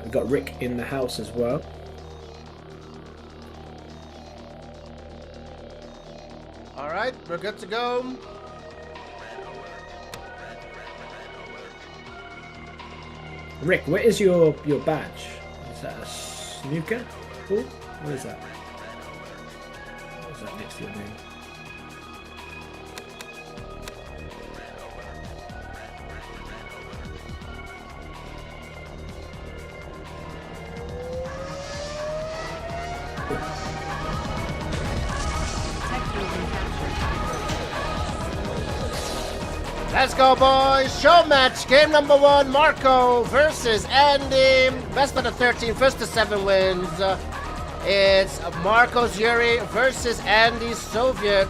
We've got Rick in the house as well. All right, we're good to go. Rick, what is your badge? Is that a snooker? Cool. What is that? What is that next to your name? Let's go, boys. Show match. Game number 1. Marko versus Andy. Best of the 13. First to 7 wins. It's Marko's Yuri versus Andy's Soviet.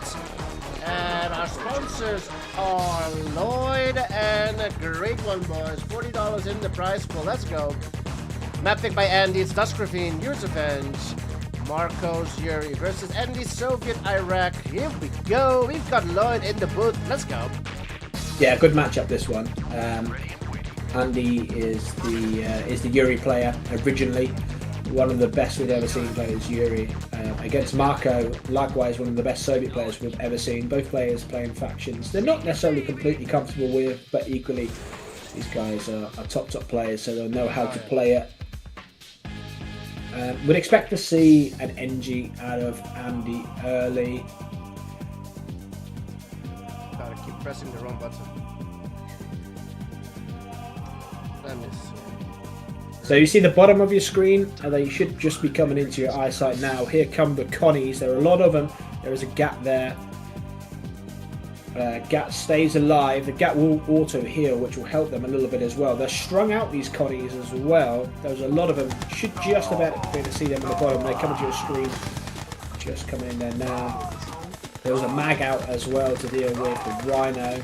And our sponsors are Lloyd and a great one, boys. $40 in the prize pool. Let's go. Map pick by Andy. It's Duskine, Yuri's Revenge. Marko's Yuri versus Andy's Soviet Iraq. Here we go. We've got Lloyd in the booth. Let's go. Yeah, good matchup this one. Andy is the Yuri player originally, one of the best we've ever seen play is Yuri. Against Marko, likewise one of the best Soviet players we've ever seen. Both players playing factions they're not necessarily completely comfortable with, but equally these guys are top players, so they'll know how to play it. Would expect to see an NG out of Andy early. Gotta keep pressing the wrong button. So you see the bottom of your screen, and they should just be coming into your eyesight now. Here come the Connies. There are a lot of them. There is a Gat there. Gat stays alive. The Gat will auto heal, which will help them a little bit as well. They're strung out, these Connies, as well. There's a lot of them. Should just about be able to see them at the bottom. They come into your screen. Just coming in there now. There was a mag out as well to deal with Rhino.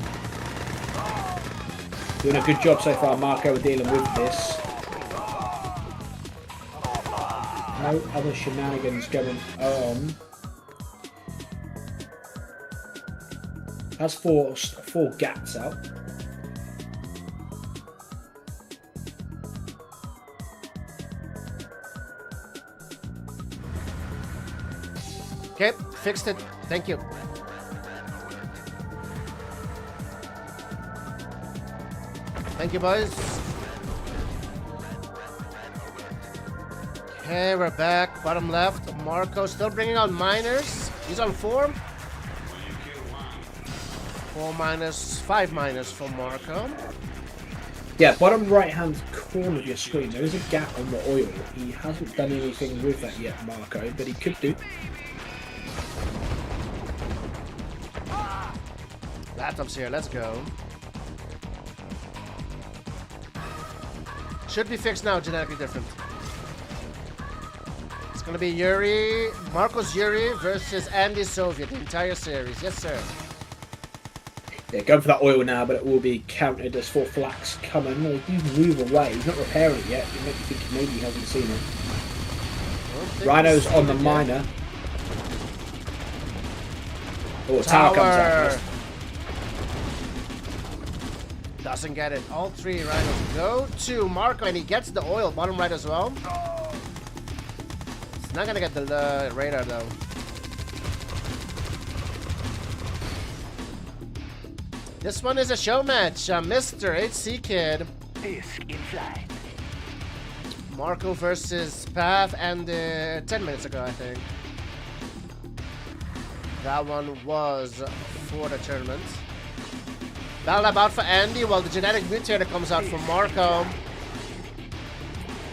Doing a good job so far, Marko, with dealing with this. No other shenanigans going on. Has four Gats out. Okay, fixed it. Thank you. Thank you, boys. Okay, we're back. Bottom left. Marko still bringing out miners. He's on 4. 4 minus, 5 minus for Marko. Yeah, bottom right hand corner of your screen, there is a gap on the oil. He hasn't done anything with that yet, Marko, but he could do. Laptop's here, let's go. Should be fixed now, genetically different. It's gonna be Yuri, Marko's Yuri versus Andy Soviet, the entire series. Yes, sir. Yeah, going for that oil now, but it will be countered as 4 flax coming. Well, you move away. He's not repairing it yet. You make you think maybe he hasn't seen it. Rhino's on the miner. Oh, tower comes out. Doesn't get it. All 3 Rhinos go to Marko, and he gets the oil. Bottom right as well. It's not gonna get the radar though. This one is a show match. Mr. HC Kid. Marko versus Path, and 10 minutes ago, I think. That one was for the tournament. Battle lab out for Andy, while the genetic mutator comes out for Marko.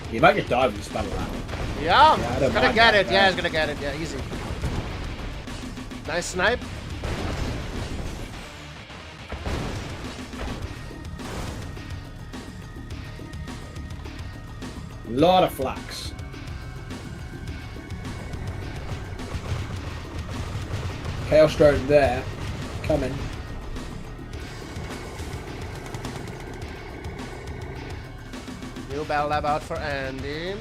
He might just die with this battle lab. Yeah, he's gonna get it. Yeah, he's gonna get it. Yeah, easy. Nice snipe. Lot of flax. Chaos drone there, coming. New battle lab out for Andy.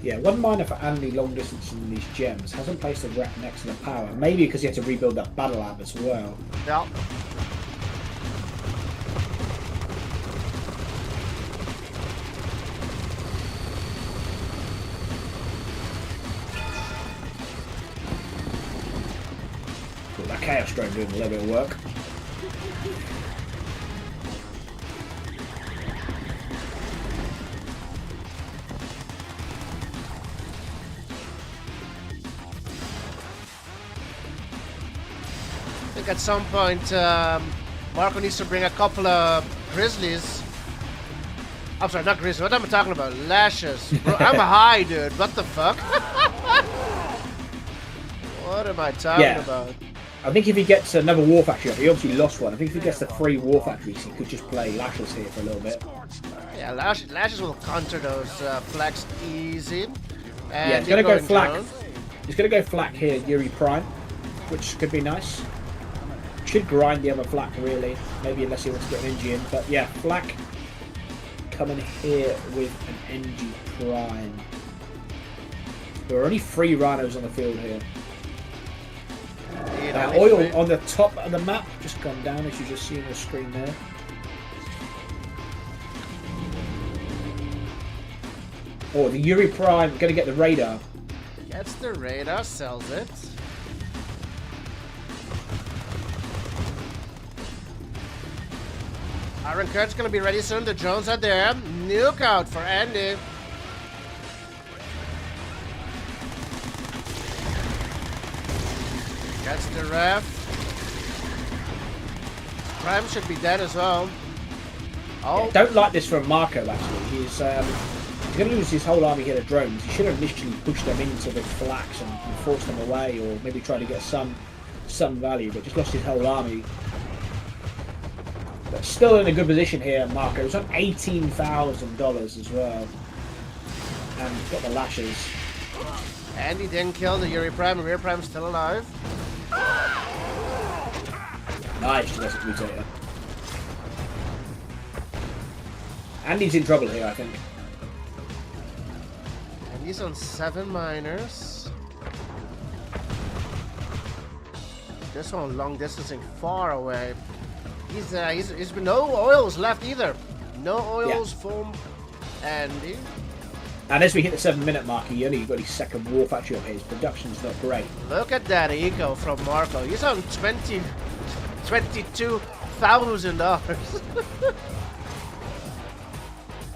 Yeah, 1 miner for Andy long distance in these gems. Hasn't placed a rep next to the power. Maybe because he had to rebuild that battle lab as well. Yeah. Chaos Drone doing a little bit of work. I think at some point Marko needs to bring a couple of grizzlies. I'm sorry, not grizzlies. What am I talking about? Lashes. Bro, I'm high, dude. What the fuck? What am I talking about? I think if he gets another War Factory up, he obviously lost one. I think if he gets the 3 War Factories, he could just play Lashes here for a little bit. Yeah, Lashes will counter those flags easy. And Yeah, he's going to go flak. He's going to go flak here, Yuri Prime, which could be nice. Should grind the other flak, really. Maybe unless he wants to get an NG in. But yeah, flak coming here with an NG Prime. There are only 3 rhinos on the field here. Oil on the top of the map, just gone down as you just see on the screen there. Oh, the Yuri Prime, going to get the radar. Gets the radar, sells it. Iron Curt's going to be ready soon. The drones are there. Nuke out for Andy. Gets the ref. Prime should be dead as well. Oh, Yeah, don't like this from Marko, actually. He's going to lose his whole army here to drones. He should have initially pushed them into the flaks and forced them away, or maybe try to get some value, but just lost his whole army. But still in a good position here, Marko. He's on $18,000 as well. And he's got the lashes. Andy didn't kill the Yuri Prime. The Yuri Prime's still alive. Nice domestic mutator. Andy's in trouble here, I think. And he's on 7 miners. This one long distancing far away. He's been no oils left either. No oils from Andy. And as we hit the 7-minute mark, he only got his 2nd War Factory up here. His production's not great. Look at that eco from Marko. He's on $22,000.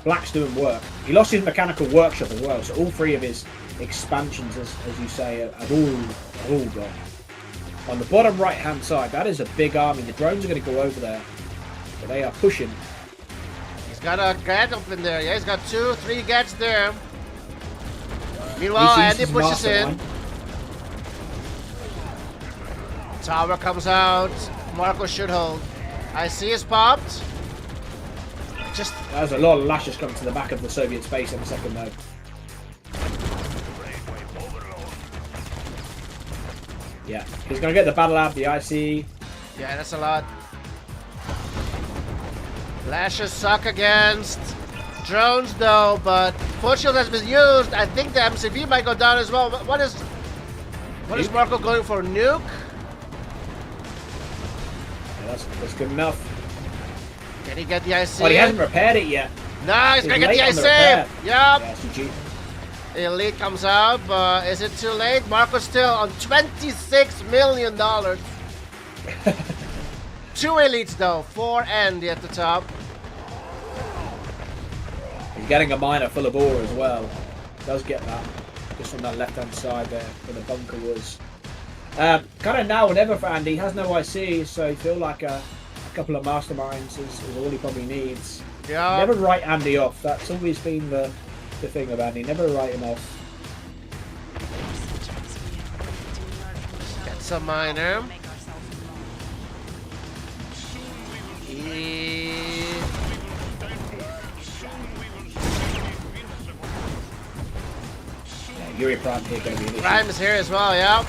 Black's doing work. He lost his mechanical workshop as well, so all 3 of his expansions, as you say, have all gone. On the bottom right-hand side, that is a big army. The drones are going to go over there, but they are pushing. He's got a Gat up in there. Yeah, he's got 2, 3 Gats there. Meanwhile, Andy pushes in. Tower comes out. Marko should hold. I see is popped. There's a lot of lashes coming to the back of the Soviet space in a second, though. Yeah, he's going to get the battle lab, the IC. Yeah, that's a lot. Lashes suck against drones, though, but Force Shield has been used. I think the MCV might go down as well. What is Marko going for? Nuke? Yeah, that's good enough. Can he get the IC? Oh, he hasn't repaired it yet. No, he's going to get the IC. Yep. Yeah, GG. Elite comes out, but is it too late? Marko's still on $26 million. 2 elites though, 4 Andy at the top. He's getting a miner full of ore as well. Does get that. Just on that left-hand side there, where the bunker was. Kind of now or never for Andy. He has no IC, so you feel like a couple of masterminds is all he probably needs. Yeah. Never write Andy off. That's always been the thing of Andy. Never write him off. Get some miner. Yuri Prime here going to be an issue. Prime is here as well, yeah.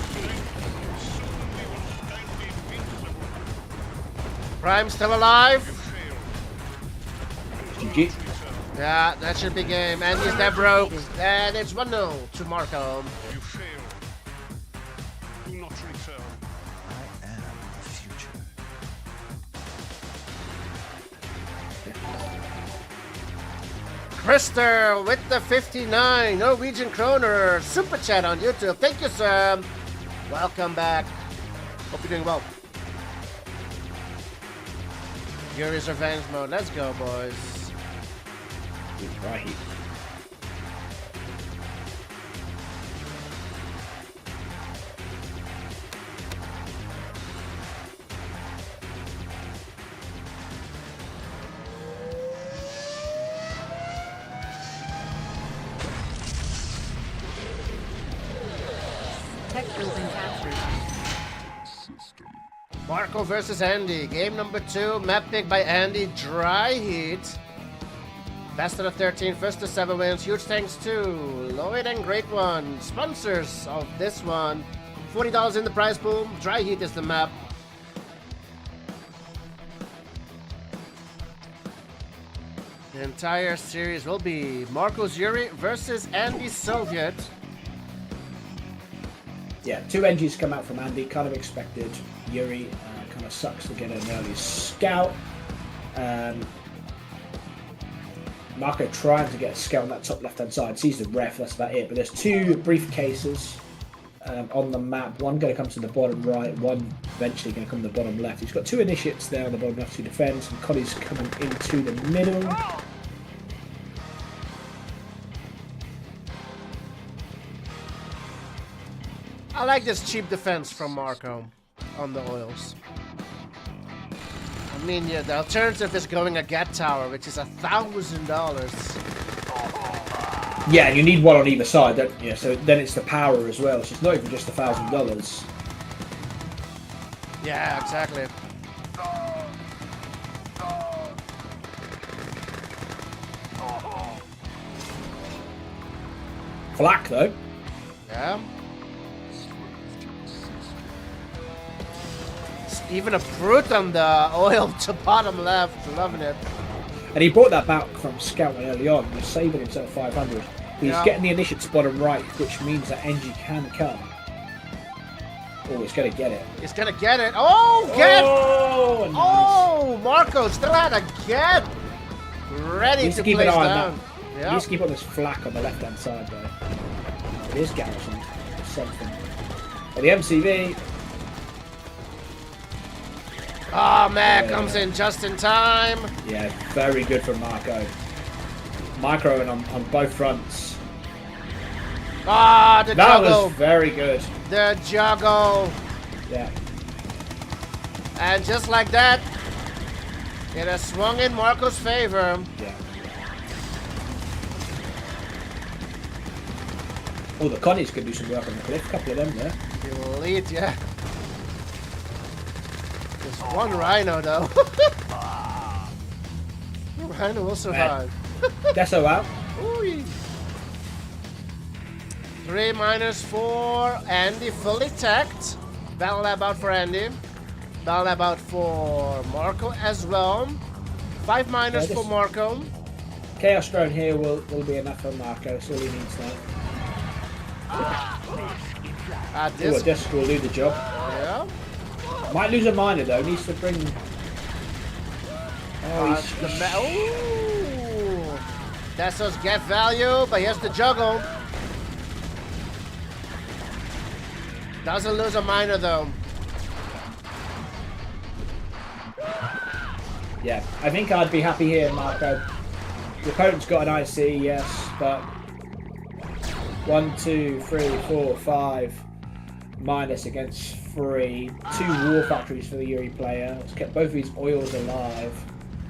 Prime's still alive. GG. Yeah, that should be game. Andy's that broke. And it's 1-0 to Marko. You fail. Do not return. I am the future. Krister with the 59 Norwegian kroner super chat on YouTube. Thank you, sir. Welcome back. Hope you're doing well. Yuri's revenge mode. Let's go, boys. Right. Tech building captured. Marko versus Andy. Game number 2. Map pick by Andy. Dry Heat. Best of the 13. First to 7 wins. Huge thanks to Lloyd and Great One. Sponsors of this one. $40 in the prize pool. Dry Heat is the map. The entire series will be Marko's Yuri versus Andy Soviet. Yeah, 2 NGs come out from Andy, kind of expected. Yuri kind of sucks to get an early scout. Marko trying to get a scout on that top left-hand side, sees the ref, that's about it. But there's 2 briefcases on the map. One going to come to the bottom right, one eventually going to come to the bottom left. He's got 2 initiates there on the bottom left to defend, and Connie's coming into the middle. I like this cheap defense from Marko on the oils. I mean, yeah, the alternative is going a Gat Tower, which is $1,000. Yeah, and you need one on either side, don't you? So then it's the power as well. So it's not even just $1,000. Yeah, exactly. Flak though. Yeah. Even a fruit on the oil to bottom left. Loving it. And he brought that back from scouting early on. He's saving himself 500. He's getting the initiative to bottom right, which means that NG can come. Oh, he's going to get it. He's going to get it. Oh, get! Oh, nice. Oh, Marko still had a get. Ready to keep place an eye on down. that. He needs to keep on this flak on the left-hand side, though. It is Garrison or something. But the MCV... Oh, man, comes in just in time. Yeah, very good from Marko. Micro and on both fronts. Ah, the That juggle. was very good. The juggle. Yeah. And just like that, it has swung in Marko's favor. Yeah. Oh, the Connies could do some work on the cliff. A couple of them there. Elite, yeah. There's one Rhino, though. Rhino will survive. Deso out. Ooh. 3 minus 4. Andy fully teched. Battle Lab out for Andy. Battle Lab out for Marko as well. 5 minus for Marko. Chaos Drone here will be enough for Marko. That's all he needs now. Oh, a disc will do the job. Yeah. Might lose a miner though. Needs to bring. Oh, Ooh. Deso's get value, but here's the juggle. Doesn't lose a miner though. Yeah, I think I'd be happy here, Marko. The opponent's got an IC, yes, but 1, 2, 3, 4, 5 minus against 3. 2 war factories for the Yuri player. Let's get both of these oils alive.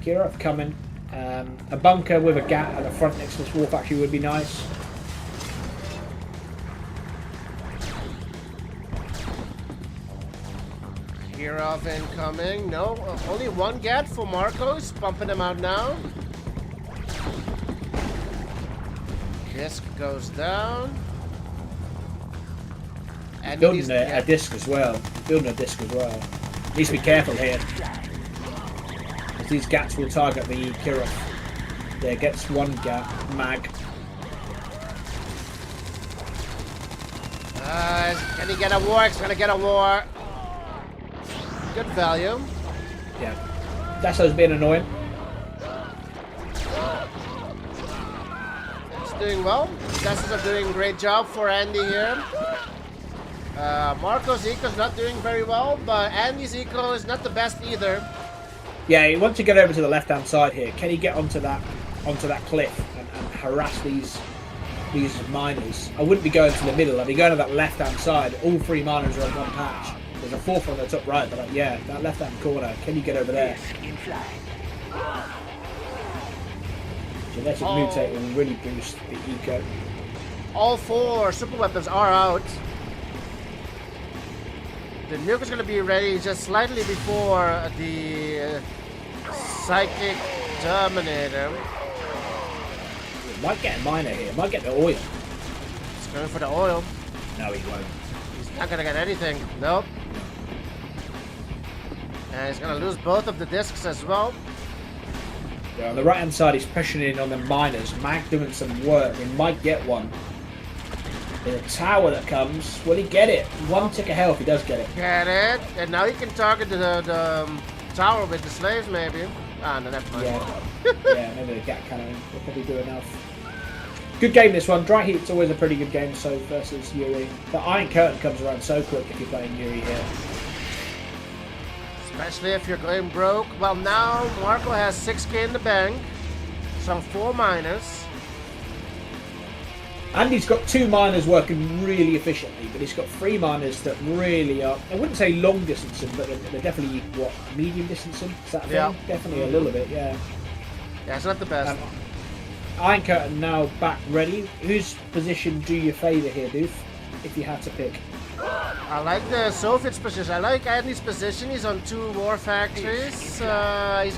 Kirov coming. A bunker with a gat at the front next to this war factory would be nice. Kirov incoming. No, only 1 gat for Marko's. Pumping him out now. Disc goes down. And Building a disc as well. Building a disc as well. Needs to be careful here. These gats will target the Kirov. There gets 1 gat. Mag. Can he get a war? He's gonna get a war. Good value. Yeah. Deso's being annoying. It's doing well. Desos are doing a great job for Andy here. Marco's eco is not doing very well, but Andy's eco is not the best either. Yeah, he wants to get over to the left-hand side here. Can he get onto that cliff and harass these miners? I wouldn't be going to the middle. I'd be going to that left-hand side. All 3 miners are on one patch. There's a 4th on the top right, but yeah, that left-hand corner. Can you get over there? Genetic mutate will really boost the eco. All 4 super weapons are out. The nuke is going to be ready just slightly before the Psychic Terminator. Might get a miner here. Might get the oil. He's going for the oil. No, he won't. He's not going to get anything. Nope. And he's going to lose both of the discs as well. Yeah, on the right-hand side, he's pressuring in on the miners. Mag doing some work. He might get one. There's a tower that comes. Will he get it? 1 tick of health. He does get it. Get it. And now he can target the tower with the slaves, maybe. Ah, no, never mind. Yeah, maybe the Gat Cannon will probably do enough. Good game, this one. Dry Heat's always a pretty good game, so versus Yuri. The Iron Curtain comes around so quick if you're playing Yuri here. Especially if you're going broke. Well, now Marko has 6k in the bank. Some 4 miners. And he's got 2 miners working really efficiently, but he's got 3 miners that really are, I wouldn't say long distancing, but they're definitely, what, medium distancing? Is that a thing? Yeah. Definitely a little bit, yeah. Yeah, it's not the best. Iron Curtain now back ready. Whose position do you favour here, Doof, if you had to pick? I like the Soviet's position. I like Andy's position. He's on 2 war factories. He's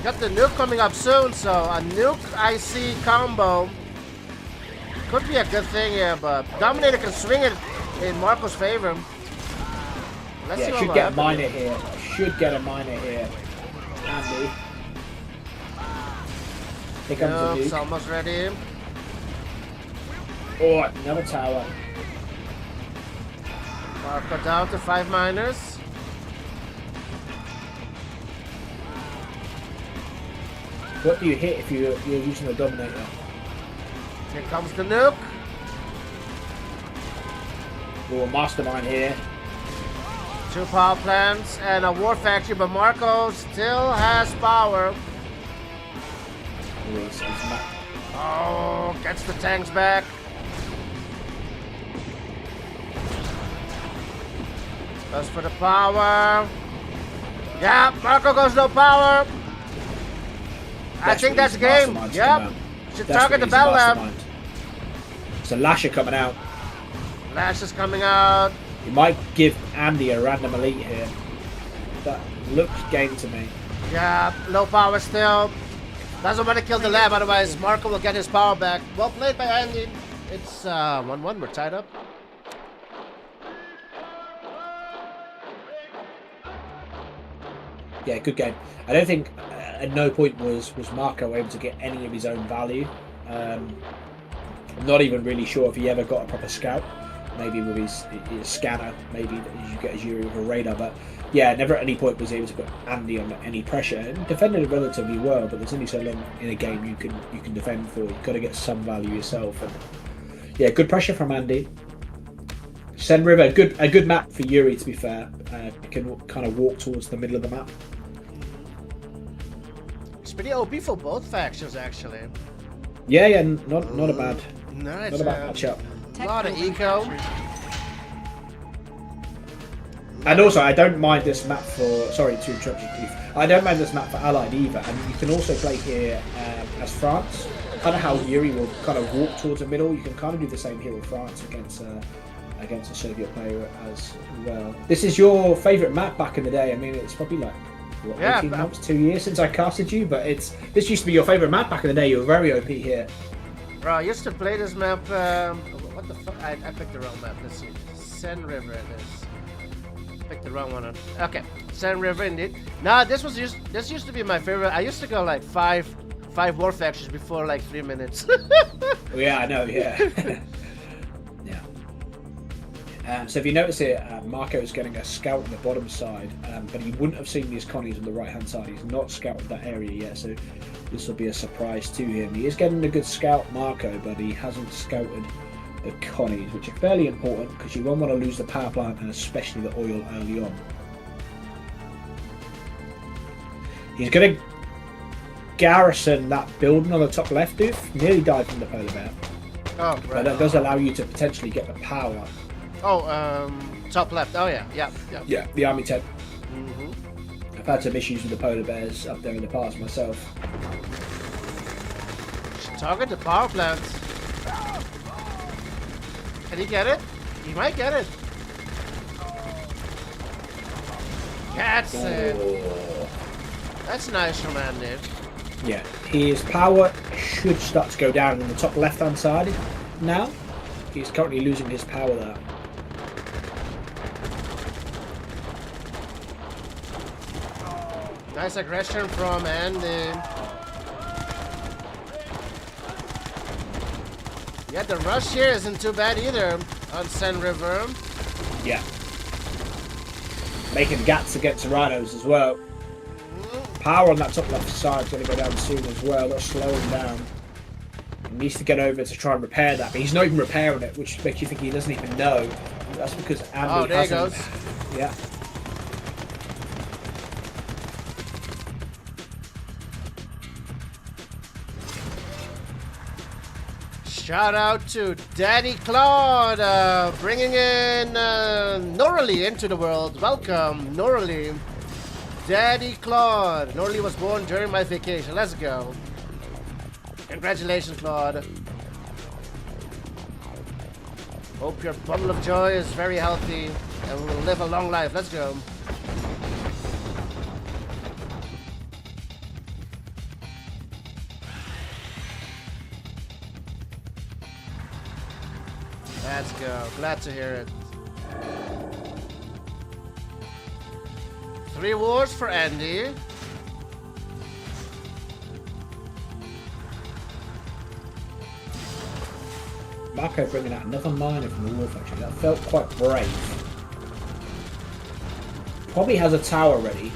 got the nuke coming up soon, so a nuke IC combo could be a good thing here, but Dominator can swing it in Marko's favor. Let's see what should get a miner here. Should get a miner here. Andy. Here comes the Nuke's nuke. almost ready. Oh, another tower. Marko down to 5 miners. What do you hit if you're using the Dominator? Here comes the nuke. Oh, a Mastermind here. 2 power plants and a war factory, but Marko still has power. Oh, he's Oh, gets the tanks back. Goes for the power. Yeah, Marko goes no power. I think that's game. Yep. Should target the Bell Lamp. It's a Lasher coming out. Lash is coming out. You might give Andy a random elite here. That looks game to me. Yeah, low power still. Doesn't want to kill the lab, otherwise Marko will get his power back. Well played by Andy. It's 1-1, we're tied up. Yeah, good game. I don't think at no point was Marko able to get any of his own value. I'm not even really sure if he ever got a proper scout. Maybe with his scanner, maybe you get his Yuri with a radar, but yeah, never at any point was able to put Andy under any pressure. And defended it relatively well, but there's only so long in a game you can defend for. You've got to get some value yourself. And yeah, good pressure from Andy. Sen River, a good map for Yuri, to be fair. Can kind of walk towards the middle of the map. It's pretty OP for both factions, actually. Yeah, not a bad, Nice. not a bad matchup. A lot of eco. And also, I don't mind this map for. Sorry to interrupt you, Keith. I don't mind this map for Allied either. And you can also play here as France. Kind of how Yuri will kind of walk towards the middle. You can kind of do the same here with France against a Soviet player as well. This is your favourite map back in the day. I mean, it's probably like what, 18 months, 2 years since I casted you, but this used to be your favourite map back in the day. You were very OP here. Bro, I used to play this map. What the fuck? I picked the wrong map. Let's see. Sen River it is. Picked the wrong one. Okay, Sen River indeed. Nah, this used to be my favorite. I used to go like five war factions before like 3 minutes. Yeah, I know. Yeah. Yeah. So if you notice here, Marko's getting a scout on the bottom side, but he wouldn't have seen these connies on the right hand side. He's not scouted that area yet, so this will be a surprise to him. He is getting a good scout, Marko, but he hasn't scouted the connies, which are fairly important because you won't want to lose the power plant and especially the oil early on. He's going to garrison that building on the top left, dude. Nearly died from the polar bear. Oh, right. But that does allow you to potentially get the power. Oh, top left. Oh, yeah. Yeah, the army tent. Mm-hmm. I've had some issues with the polar bears up there in the past myself. Target the power plant. Can he get it? He might get it. That's it. Oh. That's nice from Andy. Yeah, his power should start to go down on the top left-hand side now. He's currently losing his power there. Nice aggression from Andy. Yeah, the rush here isn't too bad either on Sen River. Yeah. Making gaps against the rhinos as well. Power on that top left side is going to go down soon as well. That'll slow him down. He needs to get over to try and repair that, but he's not even repairing it, which makes you think he doesn't even know. That's because Andy Oh, there he hasn't. goes. Yeah. Shout out to Daddy Claude, bringing in Norley into the world. Welcome, Norley. Daddy Claude. Norley was born during my vacation. Let's go. Congratulations, Claude. Hope your bundle of joy is very healthy and will live a long life. Let's go. Let's go. Glad to hear it. 3 wars for Andy. Marko bringing out another miner from the war factory. That felt quite brave. Probably has a tower ready.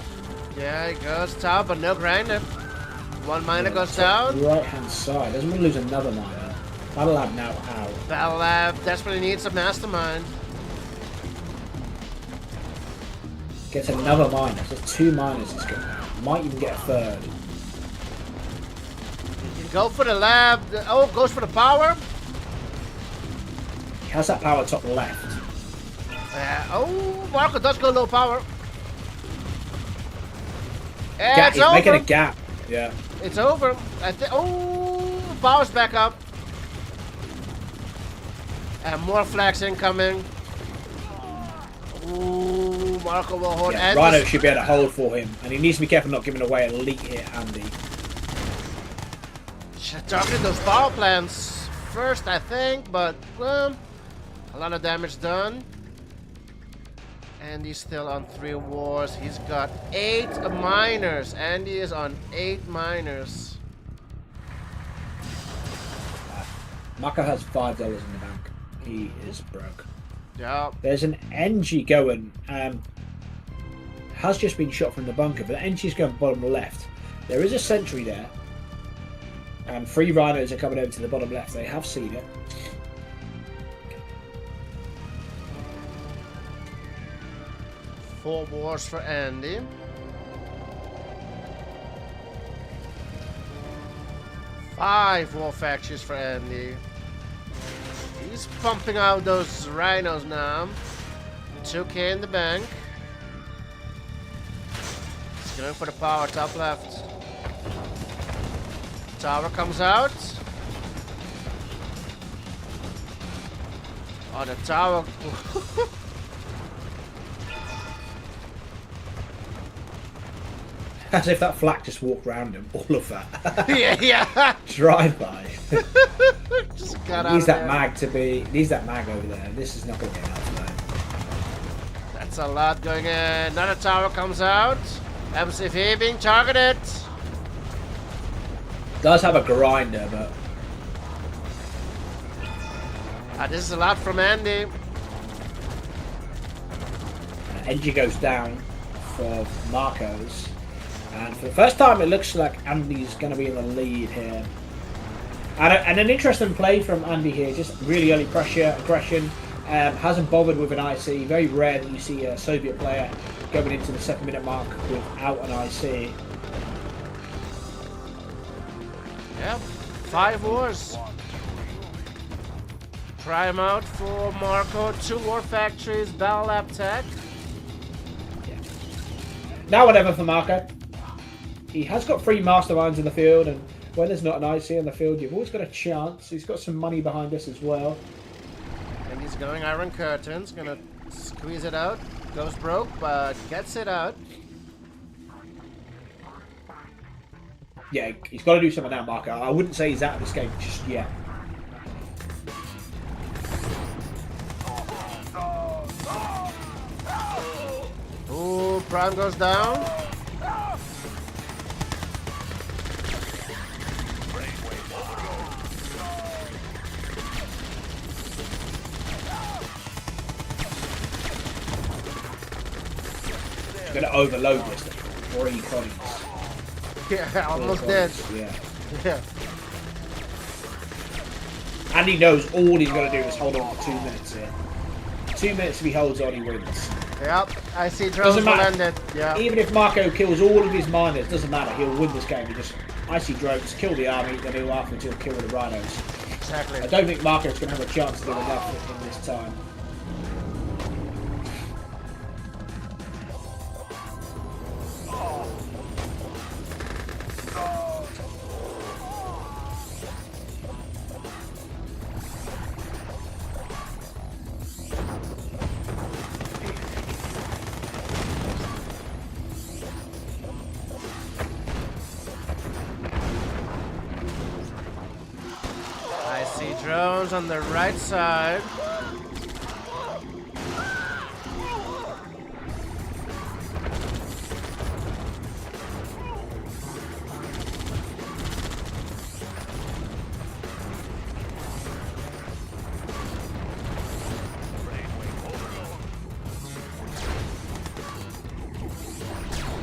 Yeah, he goes down, but no grinder. 1 miner goes down. Right hand side. Doesn't want to lose another miner. Battle Lab now out. Battle Lab desperately needs a mastermind. Gets another miner. So 2 miners he's got now. Might even get a third. You can go for the lab. Oh, goes for the power. He has that power top left. Oh, Marko does go low power. He's It's making a over. gap. Yeah. It's over. Oh, power's back up. And more flags incoming. Ooh, Marko will hold. Yeah, And Rhino this- should be able to hold for him. And he needs to be careful not giving away an elite hit, Andy. Should target those power plants first, I think, but a lot of damage done. Andy's still on 3 wars. He's got 8 miners. Andy is on 8 miners. Marko has $5 in the bank. He is broke. Yeah. There's an NG going. Has just been shot from the bunker, but the NG's going bottom left. There is a sentry there. And 3 rhinos are coming over to the bottom left. They have seen it. 4 wars for Andy. Five war factions for Andy. He's pumping out those rhinos now. 2K in the bank. He's going for the power top left. Tower comes out. Oh, the tower. As if that flak just walked around him. All of that. yeah. Drive by. Just got out Needs of that there. mag to be. Needs that mag over there. This is not going to be enough though. That's a lot going in. Another tower comes out. MCV being targeted. Does have a grinder, but This is a lot from Andy. NG goes down for Marko's. And for the first time, it looks like Andy's going to be in the lead here. And an interesting play from Andy here, just really early pressure, aggression, hasn't bothered with an IC. Very rare that you see a Soviet player going into the 7-minute mark without an IC. Yep, 5 wars. Prime out for Marko, 2 war factories, battle lab tech. Yeah. Now whatever for Marko. He has got 3 masterminds in the field, and when there's not an IC in the field, you've always got a chance. He's got some money behind this as well. And he's going Iron Curtains, gonna squeeze it out. Goes broke, but gets it out. Yeah, he's got to do something now, Marko. I wouldn't say he's out of this game just yet. Ooh, Prime goes down. He's going to overload this. 3 coins. Yeah, almost dead. Yeah. Yeah. And he knows all he's got to do is hold on for 2 minutes here. 2 minutes if he holds on, he wins. Yep, I see drones will end it. Yeah. Even if Marko kills all of his miners, doesn't matter. He'll win this game. He just IC drones, kill the army, then he'll afterwards kill the rhinos. Exactly. I don't think Marko's going to have a chance to do enough in this time. Drones on the right side.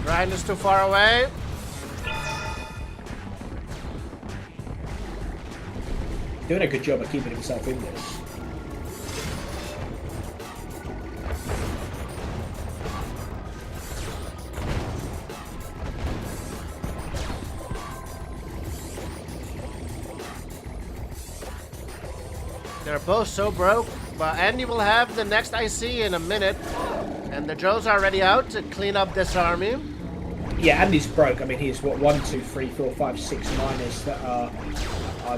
Ryan is too far away. Doing a good job of keeping himself in this. They're both so broke, but Andy will have the next IC in a minute, and the drones are already out to clean up this army. Yeah, Andy's broke. I mean, he's what 1, 2, 3, 4, 5, 6 miners that are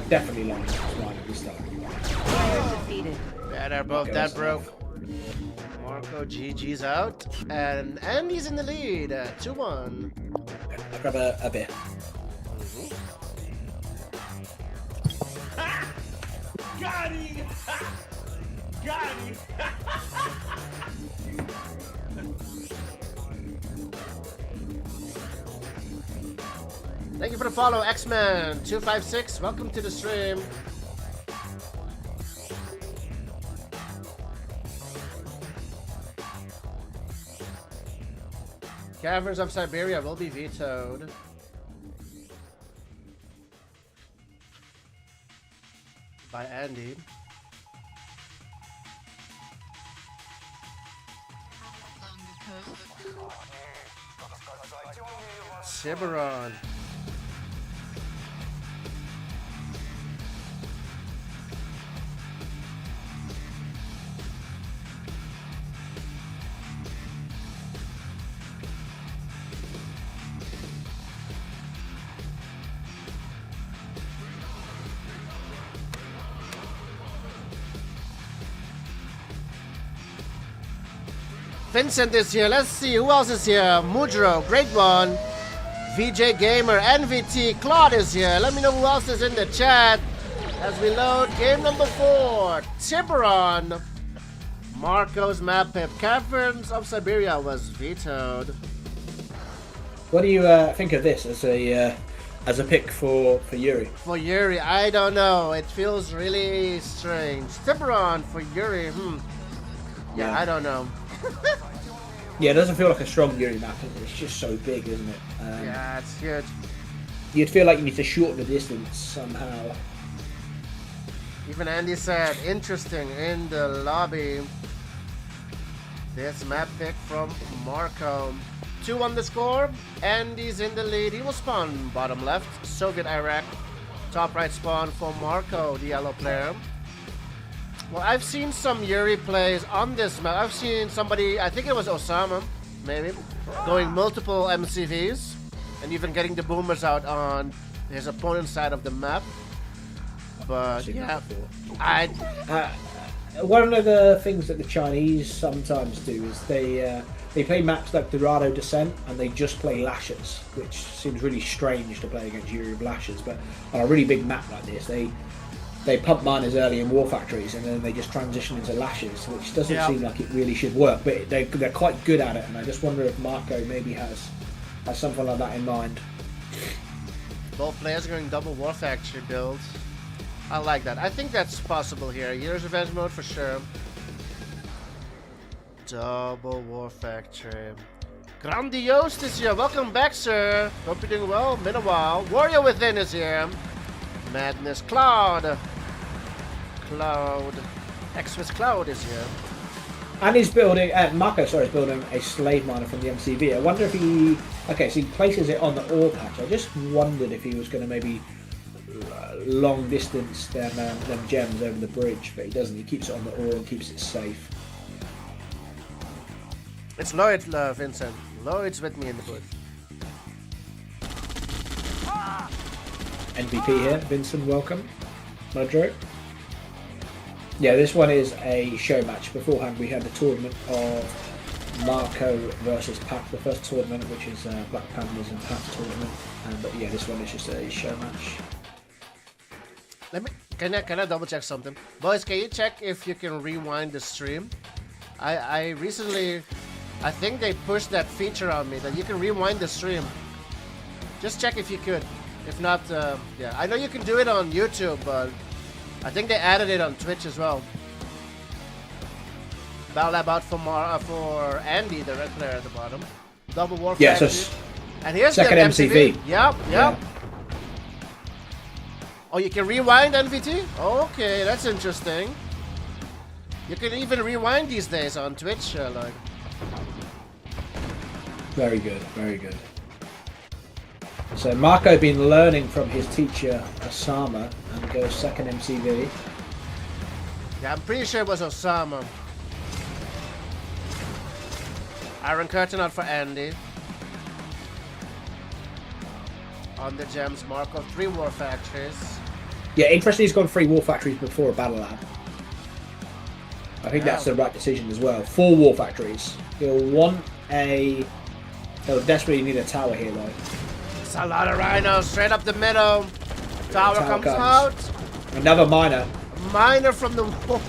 definitely lying this time. Yeah, they're both that broke. Marko GG's out, and Andy's in the lead, 2-1. I'll grab a beer. Got him! Got him! Thank you for the follow, X-Men 256. Welcome to the stream. Caverns of Siberia will be vetoed. By Andy. Tiberon. Vincent is here. Let's see who else is here. Mudro, Great One, VJ Gamer, NVT, Claude is here. Let me know who else is in the chat as we load game number 4. Tiberon. Marko's map pick. Caverns of Siberia was vetoed. What do you think of this as a pick for Yuri? For Yuri, I don't know. It feels really strange. Tiberon for Yuri. Yeah, I don't know. Yeah, it doesn't feel like a strong Yuri map. It's just so big, isn't it? Yeah, it's huge. You'd feel like you need to shorten the distance somehow. Even Andy said, interesting in the lobby. This map pick from Marko. 2 on the score. Andy's in the lead. He will spawn bottom left. Soviet Iraq. Top right spawn for Marko, the yellow player. Well, I've seen some Yuri plays on this map. I've seen somebody, I think it was Osama, maybe, going multiple MCVs and even getting the boomers out on his opponent's side of the map. But yeah, one of the things that the Chinese sometimes do is they play maps like Dorado Descent and they just play lashes, which seems really strange to play against Yuri with lashes. But on a really big map like this, they pump miners early in war factories and then they just transition into lashes, which doesn't seem like it really should work. But they're quite good at it, and I just wonder if Marko maybe has something like that in mind. Both players are going double war factory builds. I like that. I think that's possible here. Yuri's revenge mode for sure. Double war factory. Grandiose is here. Welcome back, sir. Hope you're doing well. Been a while. Warrior Within is here. Madness Cloud. X-Swiss Cloud is here. And he's building, Marko, is building a slave miner from the MCV. I wonder if he, so he places it on the ore patch. I just wondered if he was going to maybe long distance them gems over the bridge, but he doesn't. He keeps it on the ore and keeps it safe. It's Lloyd, Vincent. Lloyd's with me in the booth. MVP here, Vincent, welcome. No joke. Yeah, this one is a show match. Beforehand, we had the tournament of Marko versus Pac, the first tournament, which is Black Pandas and Pac's tournament. But yeah, this one is just a show match. Can I double check something? Boys, can you check if you can rewind the stream? I recently, I think they pushed that feature on me that you can rewind the stream. Just check if you could. If not, yeah. I know you can do it on YouTube, but I think they added it on Twitch as well. Battle Lab out for Andy, the red player at the bottom. Double war factory. And here's second the MCV. Yep. Yeah. Oh, you can rewind NVT? Okay, that's interesting. You can even rewind these days on Twitch, like. Very good, very good. So Marko been learning from his teacher Osama and goes second MCV. Yeah, I'm pretty sure it was Osama. Iron Curtain out for Andy. On the gems, Marko 3 war factories. Yeah, interesting. He's gone 3 war factories before a battle lab. I think that's the right decision as well. 4 war factories. He'll desperately need a tower here though. It's a lot of rhinos straight up the middle. Tower comes out. Another miner. Miner from the wall.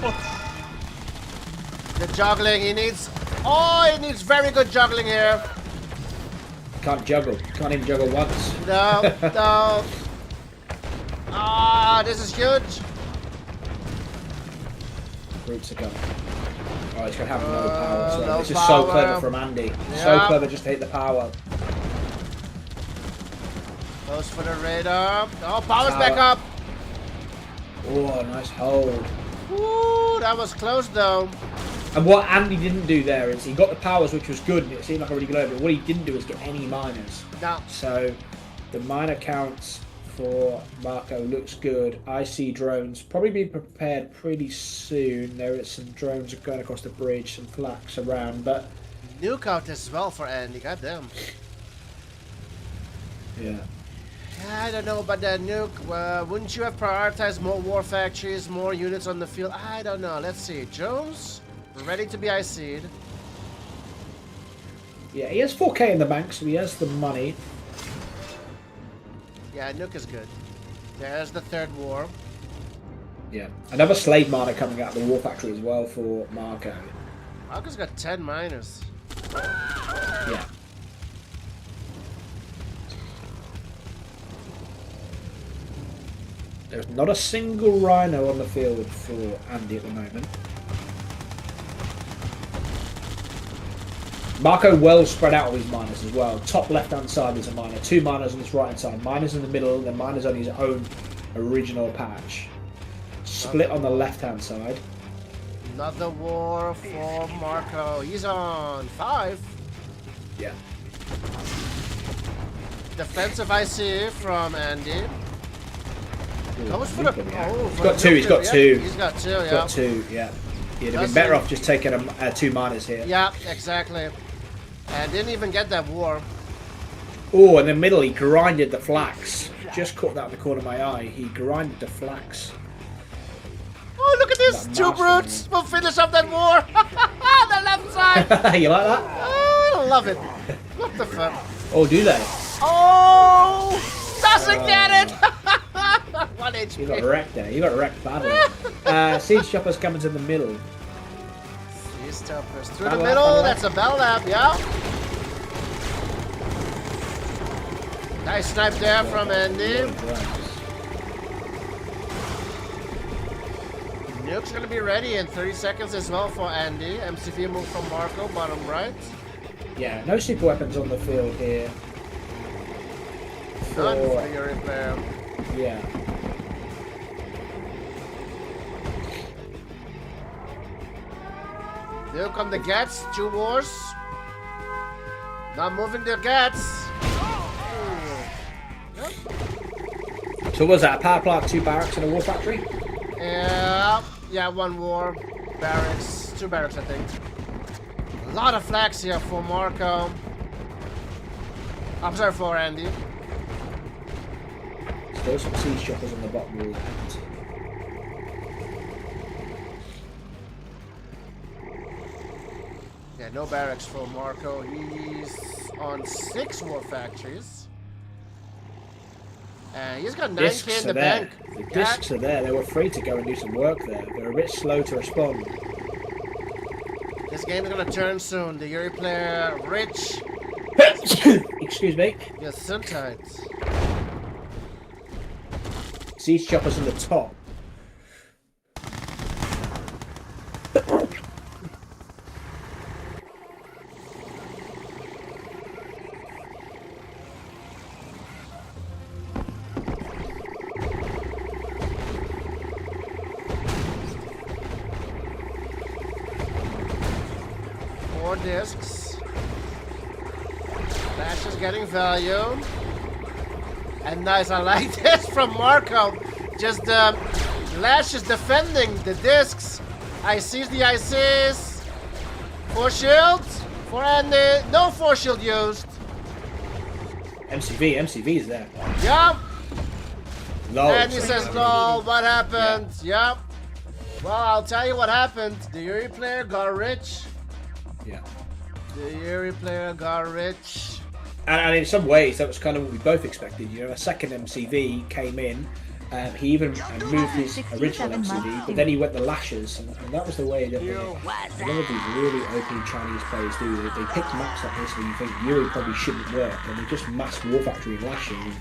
The juggling he needs. Oh, he needs very good juggling here. Can't juggle. Can't even juggle once. No, no. Ah, this is huge. Groups are coming. Oh, he's going to have no power as well. No this is power. so clever from Andy. Yeah. So clever just to hit the power. Goes for the radar. Oh, power's back up. Oh, nice hold. Ooh, that was close though. And what Andy didn't do there is he got the powers, which was good, and it seemed like a really good over. But what he didn't do is get any miners. No. So the miner counts for Marko looks good. I see drones probably being prepared pretty soon. There is some drones going across the bridge, some flax around, but Nuke out as well for Andy. Goddamn. yeah. I don't know about that nuke. Wouldn't you have prioritized more war factories, more units on the field? I don't know. Let's see. Jones, ready to be IC'd. Yeah, he has 4K in the bank, so he has the money. Yeah, nuke is good. There's the third war. Yeah. Another slave miner coming out of the war factory as well for Marko. Marko's got 10 miners. Yeah. There's not a single rhino on the field for Andy at the moment. Marko well spread out with his miners as well. Top left hand side is a miner, 2 miners on his right hand side, miners in the middle, then miners on his own original patch. split on the left-hand side. Another war for Marko. He's on 5. Yeah. Defensive IC from Andy. Goes for the. Oh, He's got 2. He's got 2. He's got 2. Yeah. He's got 2. Yeah. He'd have been better off just taking 2 miners here. Yeah, exactly. And didn't even get that war. Oh, in the middle, he grinded the flax. Just caught that in the corner of my eye. He grinded the flax. Oh, look at this! That 2 brutes will finish up that war. The left side. You like that? Oh, I love it. What the fuck? Oh, do they? Oh, doesn't get it. 1 HP. You got wrecked there. You got wrecked badly. Siege choppers coming to the middle. Siege choppers through the middle. That's a bell lap. Yeah. Nice snipe there from Andy. Nuke's gonna be ready in 30 seconds as well for Andy. MCV move from Marko, bottom right. Yeah, no super weapons on the field here. None for the Yuri player. Yeah. Nuke on the Gats, 2 wars. Not moving the Gats. So was that a power plant, 2 barracks, and a war factory? Yeah, 1 war. Barracks, 2 barracks, I think. A lot of flags here for Marko. I'm sorry, for Andy. Still some siege choppers on the bottom left. Yeah, no barracks for Marko. He's on 6 war factories. He's got 9k in the bank. The discs are there. They were free to go and do some work there. They're a bit slow to respond. This game is gonna turn soon. The Yuri player, Rich. Excuse me. Yes, so tight. Siege choppers on the top. Discs. Lash is getting value. And nice, I like this from Marko. Just Lash is defending the discs. I seize the ICs. 4 shields. For Andy. No 4 shield used. MCV is there. Yep. Lol. And he says, lol, what happened? Yep. Well, I'll tell you what happened. The Yuri player got rich. Yeah. The Yuri player got rich. And in some ways, that was kind of what we both expected. You know, a second MCV came in. He even moved his original MCV, but then he went the lashes, and that was the way that a lot of these really OP Chinese players do. They pick maps like this where you think Yuri probably shouldn't work, and they just mass War Factory and lashing. And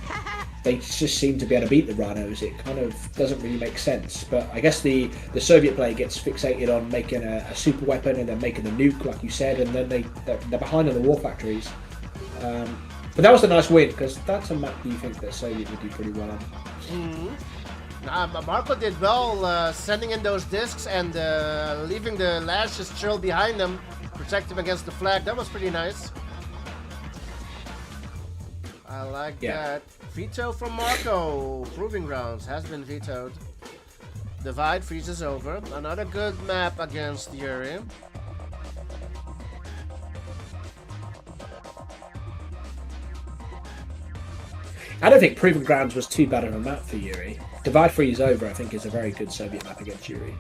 they just seem to be able to beat the Rhinos. It kind of doesn't really make sense. But I guess the Soviet player gets fixated on making a super weapon and then making the nuke, like you said, and then they're behind on the War Factories. But that was a nice win, because that's a map you think that Soviet would do pretty well on. Marko did well sending in those discs and leaving the lashes trail behind them, protect them against the flag. That was pretty nice. I like that. Veto from Marko. Proving Grounds has been vetoed. Divide freezes over. Another good map against Yuri. I don't think Proving Grounds was too bad of a map for Yuri. Divide Freeze Over, I think, is a very good Soviet map against Yuri.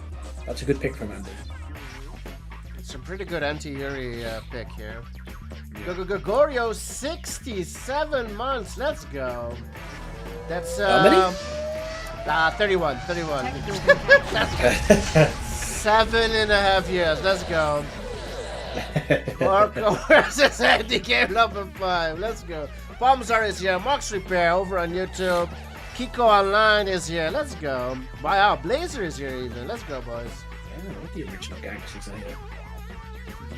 That's a good pick from Andy. It's a pretty good anti-Yuri pick here. Gorio, 67 months. Let's go. That's how many? 31. Let's go. 7.5 years. Let's go. Marko versus Andy, game number 5. Let's go. Bombzar is here. Mox Repair over on YouTube. Kiko Online is here. Let's go. Wow, Blazer is here even. Let's go, boys. Oh, what the original gangsters are here.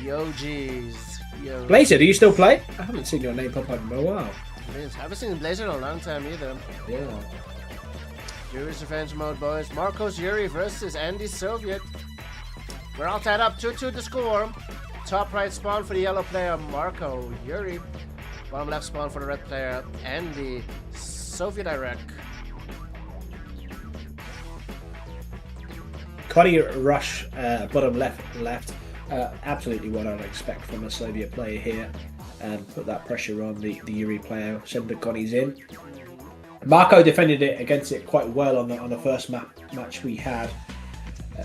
Yo, jeez. Yo. Blazer, do you still play? I haven't seen your name pop up in a while. I haven't seen Blazer in a long time either. Yeah. Yuri's revenge mode, boys. Marko's Yuri versus Andy's Soviet. We're all tied up 2-2 to score. Top right spawn for the yellow player, Marko, Yuri. Bottom left spawn for the red player, Andy, Soviet Iraq. Connie rush, bottom left. Absolutely what I'd expect from a Soviet player here. And put that pressure on the Yuri player, send the Connies in. Marko defended it against it quite well on the first match we had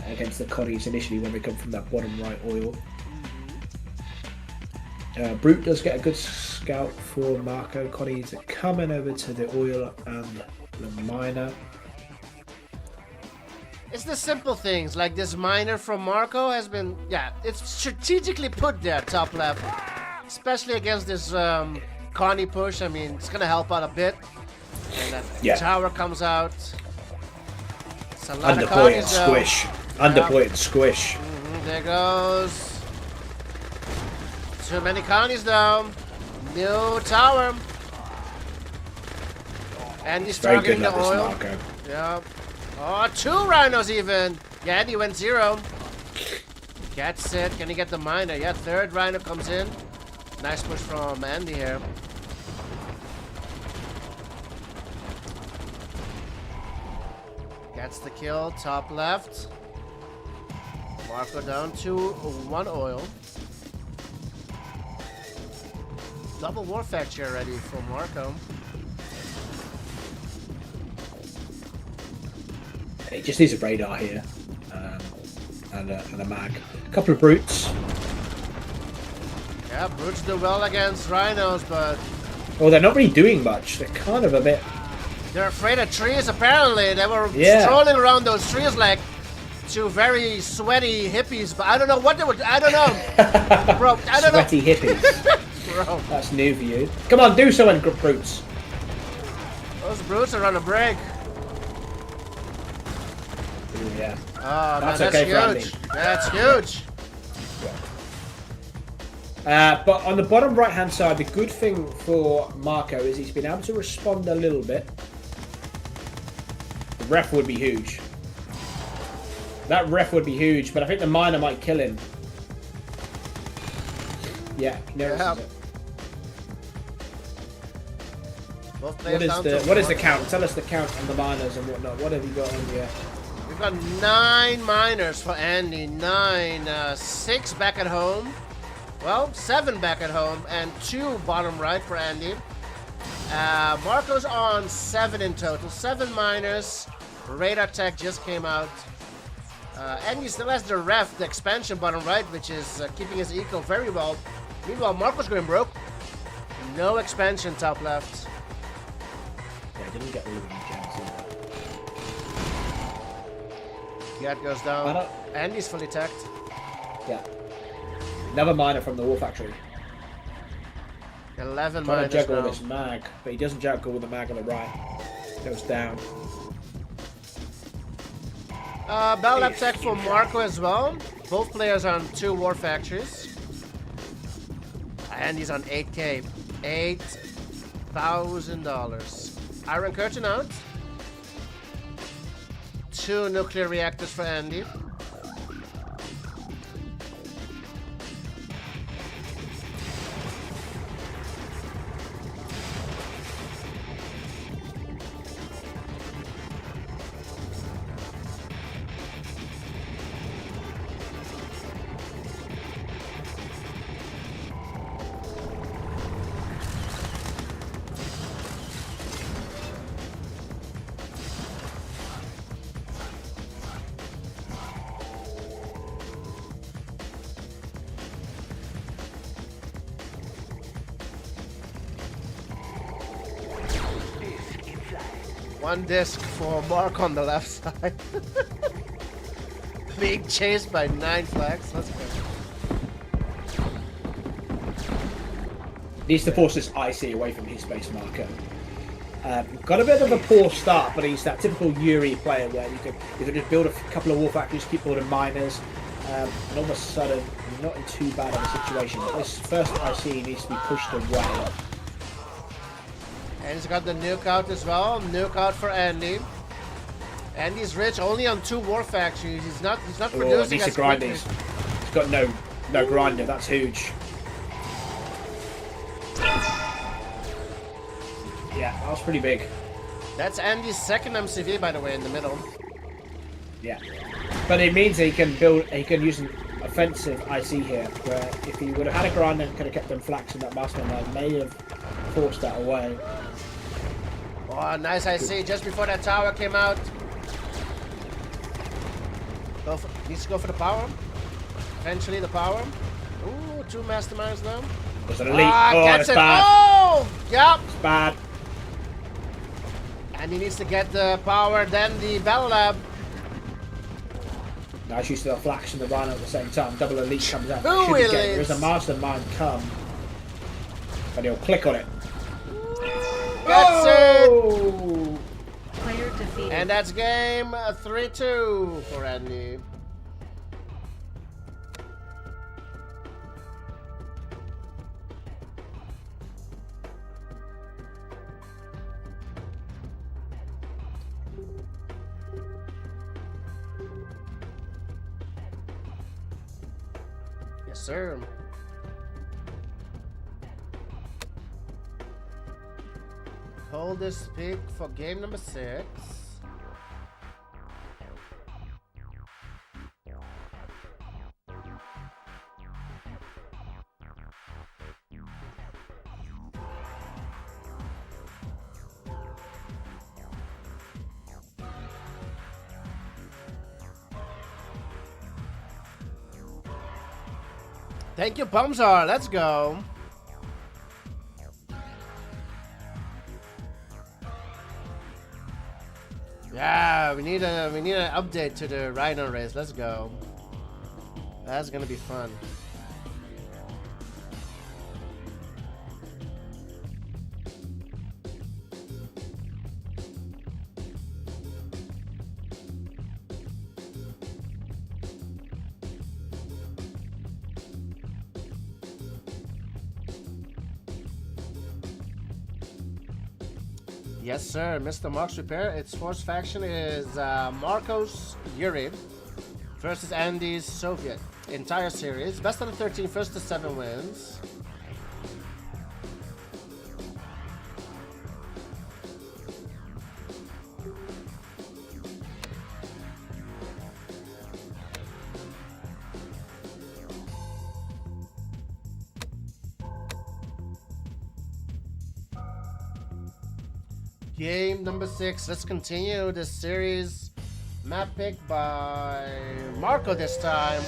against the Connies initially when they come from that bottom right oil. Brute does get a good scout for Marko. Connies are coming over to the oil and the miner. It's the simple things like this miner from Marko has been, it's strategically put there top left, especially against this Connie push. I mean, it's gonna help out a bit. And that tower comes out. It's a lot of Connies, squish. Underpointed squish. There goes. Too many Connies though. New tower. And he's targeting the oil. Marko. Yep. Oh, 2 rhinos even. Yeah, and he went 0. Gets it. Can he get the miner? Yeah, 3rd rhino comes in. Nice push from Andy here. Gets the kill. Top left. Marko down to 1 oil. Double war factory already for Marko. It just needs a radar here, and a mag. A couple of brutes. Yeah, brutes do well against rhinos, but Well, they're not really doing much. They're kind of a bit. they're afraid of trees. Apparently, they were strolling around those trees like 2 very sweaty hippies. But I don't know what they were. I don't know, bro. I don't Sweaty hippies. Bro, That's new for you. Come on, do something, brutes. those brutes are on a break. Ooh, yeah. Oh, That's man, okay for Andy. huge. That's huge. But on the bottom right hand side, the good thing for Marko is he's been able to respond a little bit. The ref would be huge. That ref would be huge, but I think the miner might kill him. Yeah, Yeah. Both players down to what is the 1. count? Tell us the count on the miners and whatnot. What have you got on here? We've got 9 miners for Andy. 9, 6 back at home. Well, 7 back at home and 2 bottom right for Andy. Marko's on 7 in total. 7 miners. Radar tech just came out. Andy still has the ref, the expansion bottom right, which is keeping his eco very well. Meanwhile, Marko's going broke. No expansion top left. Yeah, I didn't get all of them gems in. Yat goes down. Andy's fully tacked. Yeah. Another miner from the war factory. 11 Trying miners to juggle now. this mag, but he doesn't juggle with the mag on the right. Goes down. Bell lap tech for Marko as well. Both players are on 2 war factories. Andy's on 8k. $8,000. Iron Curtain out. 2 nuclear reactors for Andy. One disc for Mark on the left side. Being chased by 9 flags. Let's go. Needs to force this IC away from his space marker. Got a bit of a poor start, but he's that typical Yuri player where you can just build a couple of war factories, keep building miners, and all of a sudden you're not in too bad of a situation. But this first IC needs to be pushed away. And he's got the nuke out as well. Nuke out for Andy. Andy's rich only on 2 war factories. He's not Oh, producing needs to as grind quickly. these. He's got no grinder. That's huge. Yeah, that was pretty big. That's Andy's second MCV, by the way, in the middle. Yeah, but it means he can use an offensive IC here, where if he would have had a grinder and could have kept them flaks in that master line, may have forced that away. Oh, nice IC just before that tower came out. Needs to go for the power. Eventually the power. Ooh, 2 masterminds now. There's an elite. Oh, gets that's it. bad. Oh, yep. It's bad. And he needs to get the power, then the Battle Lab. Nice use of the flash and the rhino at the same time. Double elite comes out. Ooh, There is a mastermind come. But he'll click on it. Gets it. Oh! Player defeated. And that's game 3-2 for Andy. Yes, sir. Coldest pick for game number 6. Thank you, Bumzar. Let's go. Yeah, we need an update to the Rhino race. Let's go. That's gonna be fun. Yes, sir. Mr. Mark's Repair. Its force faction is Marko's Yuri versus Andy's Soviet. Entire series. Best out of 13, first to 7 wins. Game number 6. Let's continue this series. Map pick by Marko this time.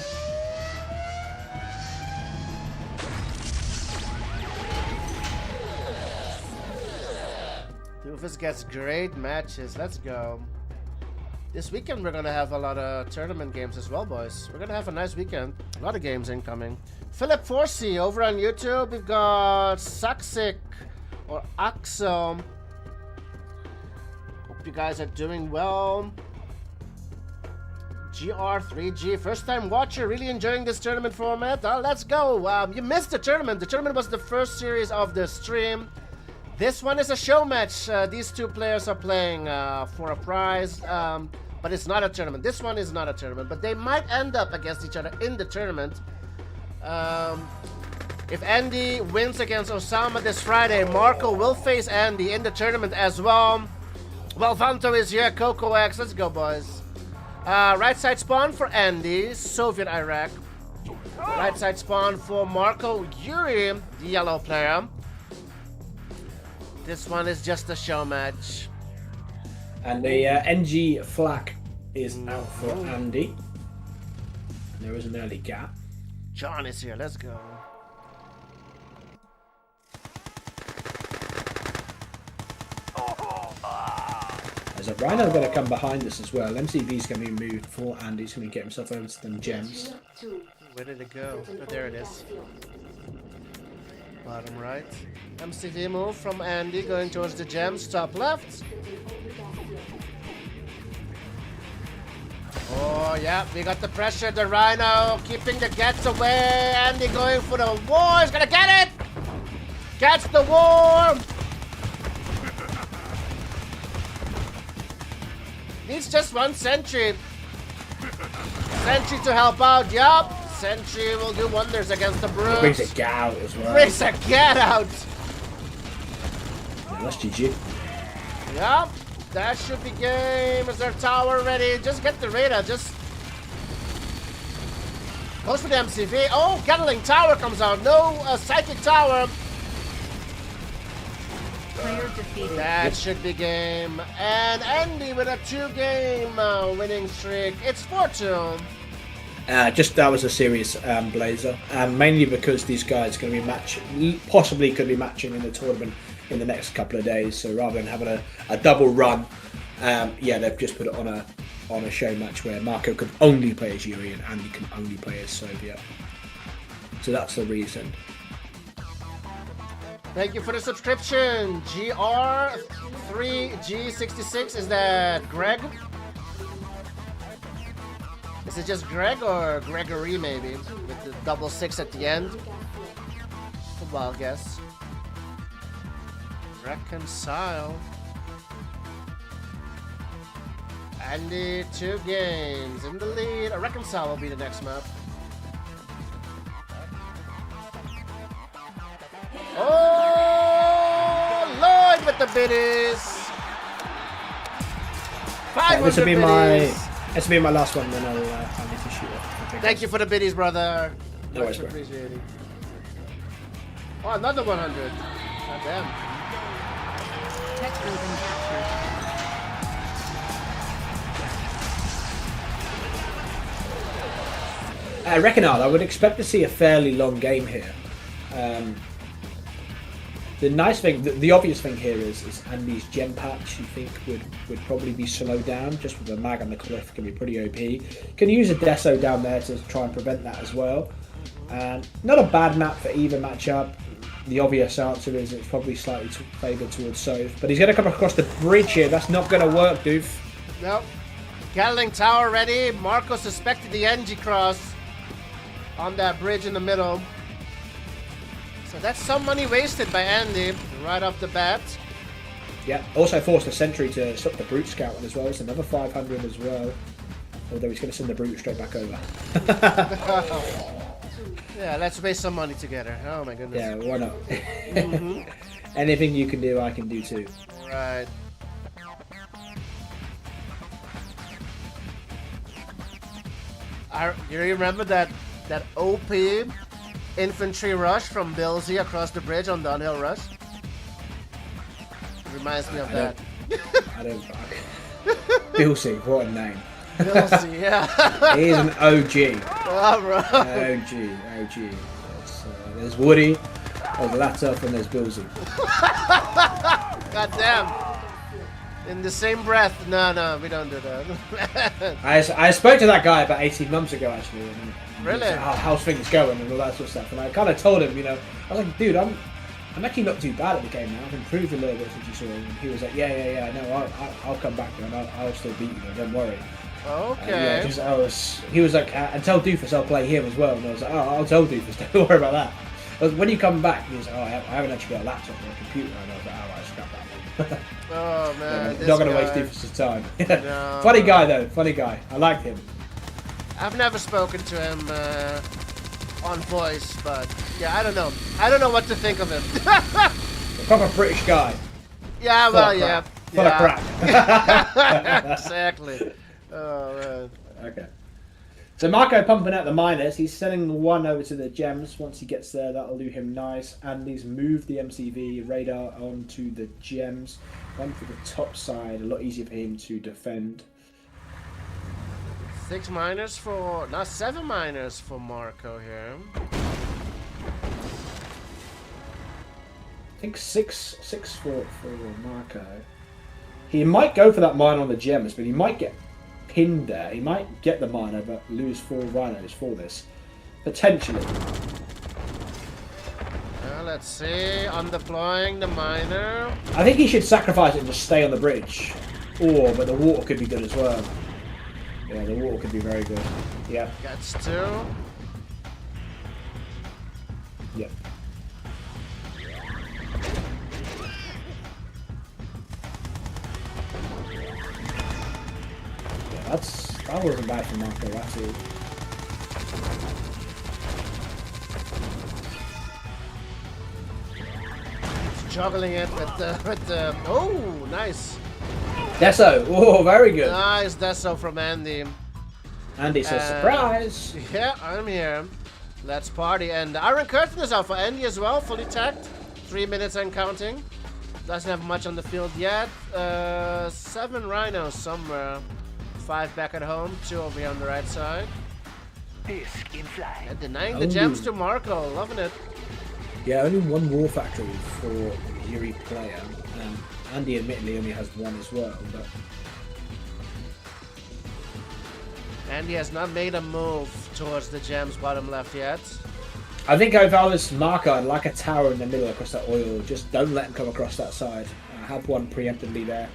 Doofus gets great matches. Let's go. This weekend we're gonna have a lot of tournament games as well, boys. We're gonna have a nice weekend. A lot of games incoming. Philip Forsey over on YouTube. We've got Saksik or Axel. Hope you guys are doing well. GR3G, first time watcher, really enjoying this tournament format. Let's go. You missed the tournament. The tournament was the first series of the stream. This one is a show match. These two players are playing for a prize, but it's not a tournament. This one is not a tournament, but they might end up against each other in the tournament. If Andy wins against Osama this Friday, Marko will face Andy in the tournament as well. Well, Vanto is here, Coco X, let's go, boys. Right side spawn for Andy, Soviet Iraq. Right side spawn for Marko, Yuri, the yellow player. This one is just a show match. And the NG flak is out for Andy. There is an early gap. John is here, let's go. There's a Rhino going to come behind this as well. MCV's going to be moved for Andy. He's going to get himself over to them gems. Where did it go? Oh, there it is. Bottom right. MCV move from Andy going towards the gems. Top left. Oh, yeah. We got the pressure. The Rhino keeping the gets away. Andy going for the war. He's going to get it. Gets the war. Needs just one sentry. Sentry to help out. Yup. Sentry will do wonders against the brutes. Brings a gout as well. Brings a cat out. Yeah, that's GG. Yup. That should be game. Is their tower ready? Just get the radar. Just goes for the MCV. Oh, Gatling Tower comes out. No Psychic Tower. Player defeated. That should be game. And Andy with a 2-game winning streak. It's 4-2. Just that was a serious blazer, mainly because these guys are going to be possibly could be matching in the tournament in the next couple of days. So rather than having a double run, yeah, they've just put it on a show match where Marko can only play as Yuri and Andy can only play as Soviet. So that's the reason. Thank you for the subscription. GR3G66. Is that Greg? Is it just Greg or Gregory maybe? With the double 6 at the end? A wild guess. Reconcile. Andy, 2 games in the lead. A Reconcile will be the next map. Oh, Lloyd with the biddies. 500 This will be biddies. my last one. Then I'll need to shoot off. Thank you for the biddies, brother. No worries, bro. Appreciate it. Oh, another 100. God damn. Tech building captured. Reconcile, I would expect to see a fairly long game here. The nice thing, the obvious thing here is Andy's gem patch. You think would probably be slowed down just with the mag on the cliff. Can be pretty OP. Can use a Deso down there to try and prevent that as well. Not a bad map for either matchup. The obvious answer is it's probably slightly favoured towards Sov, but he's going to come across the bridge here. That's not going to work, doof. Nope. Gatling Tower ready. Marko suspected the NG cross on that bridge in the middle. So that's some money wasted by Andy right off the bat. Yeah, also forced the sentry to stop the brute scouting as well. It's another 500 as well. Although he's going to send the brute straight back over. Yeah, let's waste some money together. Oh my goodness. Yeah, why not? Anything you can do, I can do too. Right. You remember that OP infantry rush from Billsy across the bridge on Downhill Rush? Reminds me of that. I don't. Billsy, what a name. Billsy, yeah. He is an OG. Oh, bro. OG. There's Woody, there's Latov, and there's Billsy. God damn. In the same breath. No, we don't do that. I spoke to that guy about 18 months ago, actually. And Really? He was like, how's things going and all that sort of stuff. And I kind of told him, I was like, dude, I'm actually not too bad at the game now. I've improved a little bit since you saw him. And he was like, yeah, no, I'll come back and I'll still beat you, don't worry. Okay. He was like, and tell Doofus I'll play him as well. And I was like, oh, I'll tell Doofus, don't worry about that. When you come back, he was like, oh, I haven't actually got a laptop or a computer. And I was like, alright, scrap that one. Oh, man. Not going to waste Doofus' time. No. Funny guy, though. Funny guy. I liked him. I've never spoken to him on voice, but yeah, I don't know. I don't know what to think of him. A proper British guy. Yeah, well, yeah. Full of crap. Exactly. Oh, man. Okay. So Marko pumping out the miners. He's sending one over to the gems. Once he gets there, that'll do him nice. And he's moved the MCV radar onto the gems. One for the top side. A lot easier for him to defend. 7 miners for Marko here. I think six for Marko. He might go for that mine on the gems, but he might get pinned there. He might get the miner, but lose 4 rhinos for this. Potentially. Let's see. Undeploying the miner. I think he should sacrifice it and just stay on the bridge. But the water could be good as well. Yeah, the water could be very good. Yeah. Gets 2. Yep. wasn't bad for Marko at all. Juggling it with the oh, nice. Deso, oh, very good. Nice Deso from Andy. Andy says, surprise. Yeah, I'm here. Let's party. And Iron Curtain is out for Andy as well, fully tagged. 3 minutes and counting. Doesn't have much on the field yet. 7 rhinos somewhere. 5 back at home, 2 over here on the right side. And denying the gems to Marko, loving it. Yeah, only 1 War Factory for Yuri player. Andy admittedly only has 1 as well, but Andy has not made a move towards the gems bottom left yet. I think if I was Marko, I'd like a tower in the middle across that oil. Just don't let him come across that side. I have 1 preemptively there.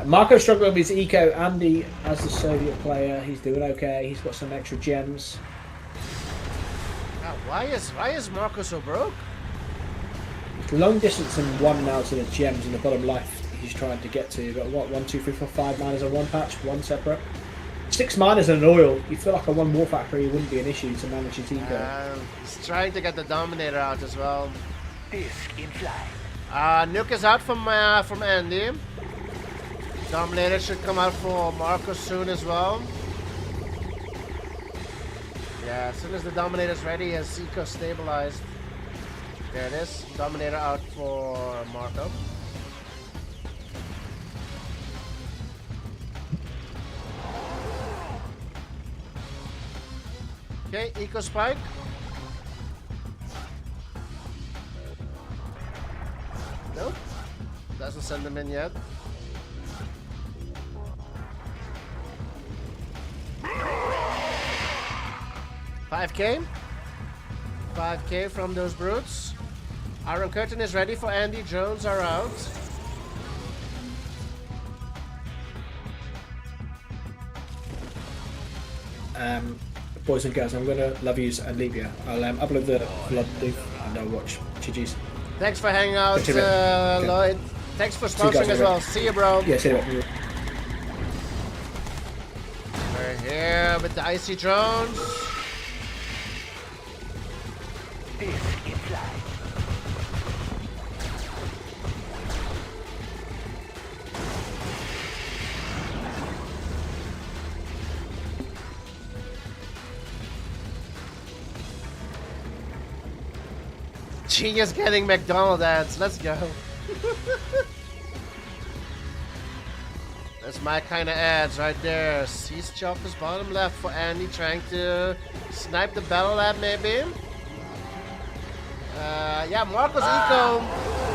Marko struggling with his eco. Andy, as the Soviet player, he's doing okay. He's got some extra gems. God, why is Marko so broke? Long distance and 1 now to the gems in the bottom left. He's trying to get to. Got what? 1, 2, 3, 4, 5 miners on 1 patch, 1 separate. 6 miners and an oil. You feel like a 1 War Factory wouldn't be an issue to manage his eco. He's trying to get the Dominator out as well. Nuke is out from Andy. Dominator should come out for Marko soon as well. Yeah, as soon as the Dominator's ready, his eco stabilized. There it is. Dominator out for Marko. Okay, eco spike. Nope. Doesn't send them in yet. $5K. 5K from those brutes. Iron Curtain is ready for Andy. Drones are out. Boys and girls, I'm going to love yous and leave you. I'll upload the vlog and I'll watch. GG's. Thanks for hanging out, Okay. Lloyd. Thanks for See you guys sponsoring as well. See you, bro. Yeah, see you later. We're here with the icy drones. Genius getting McDonald's ads. Let's go. That's my kind of ads right there. Seas choppers bottom left for Andy trying to snipe the battle lab maybe. Yeah, Marko's eco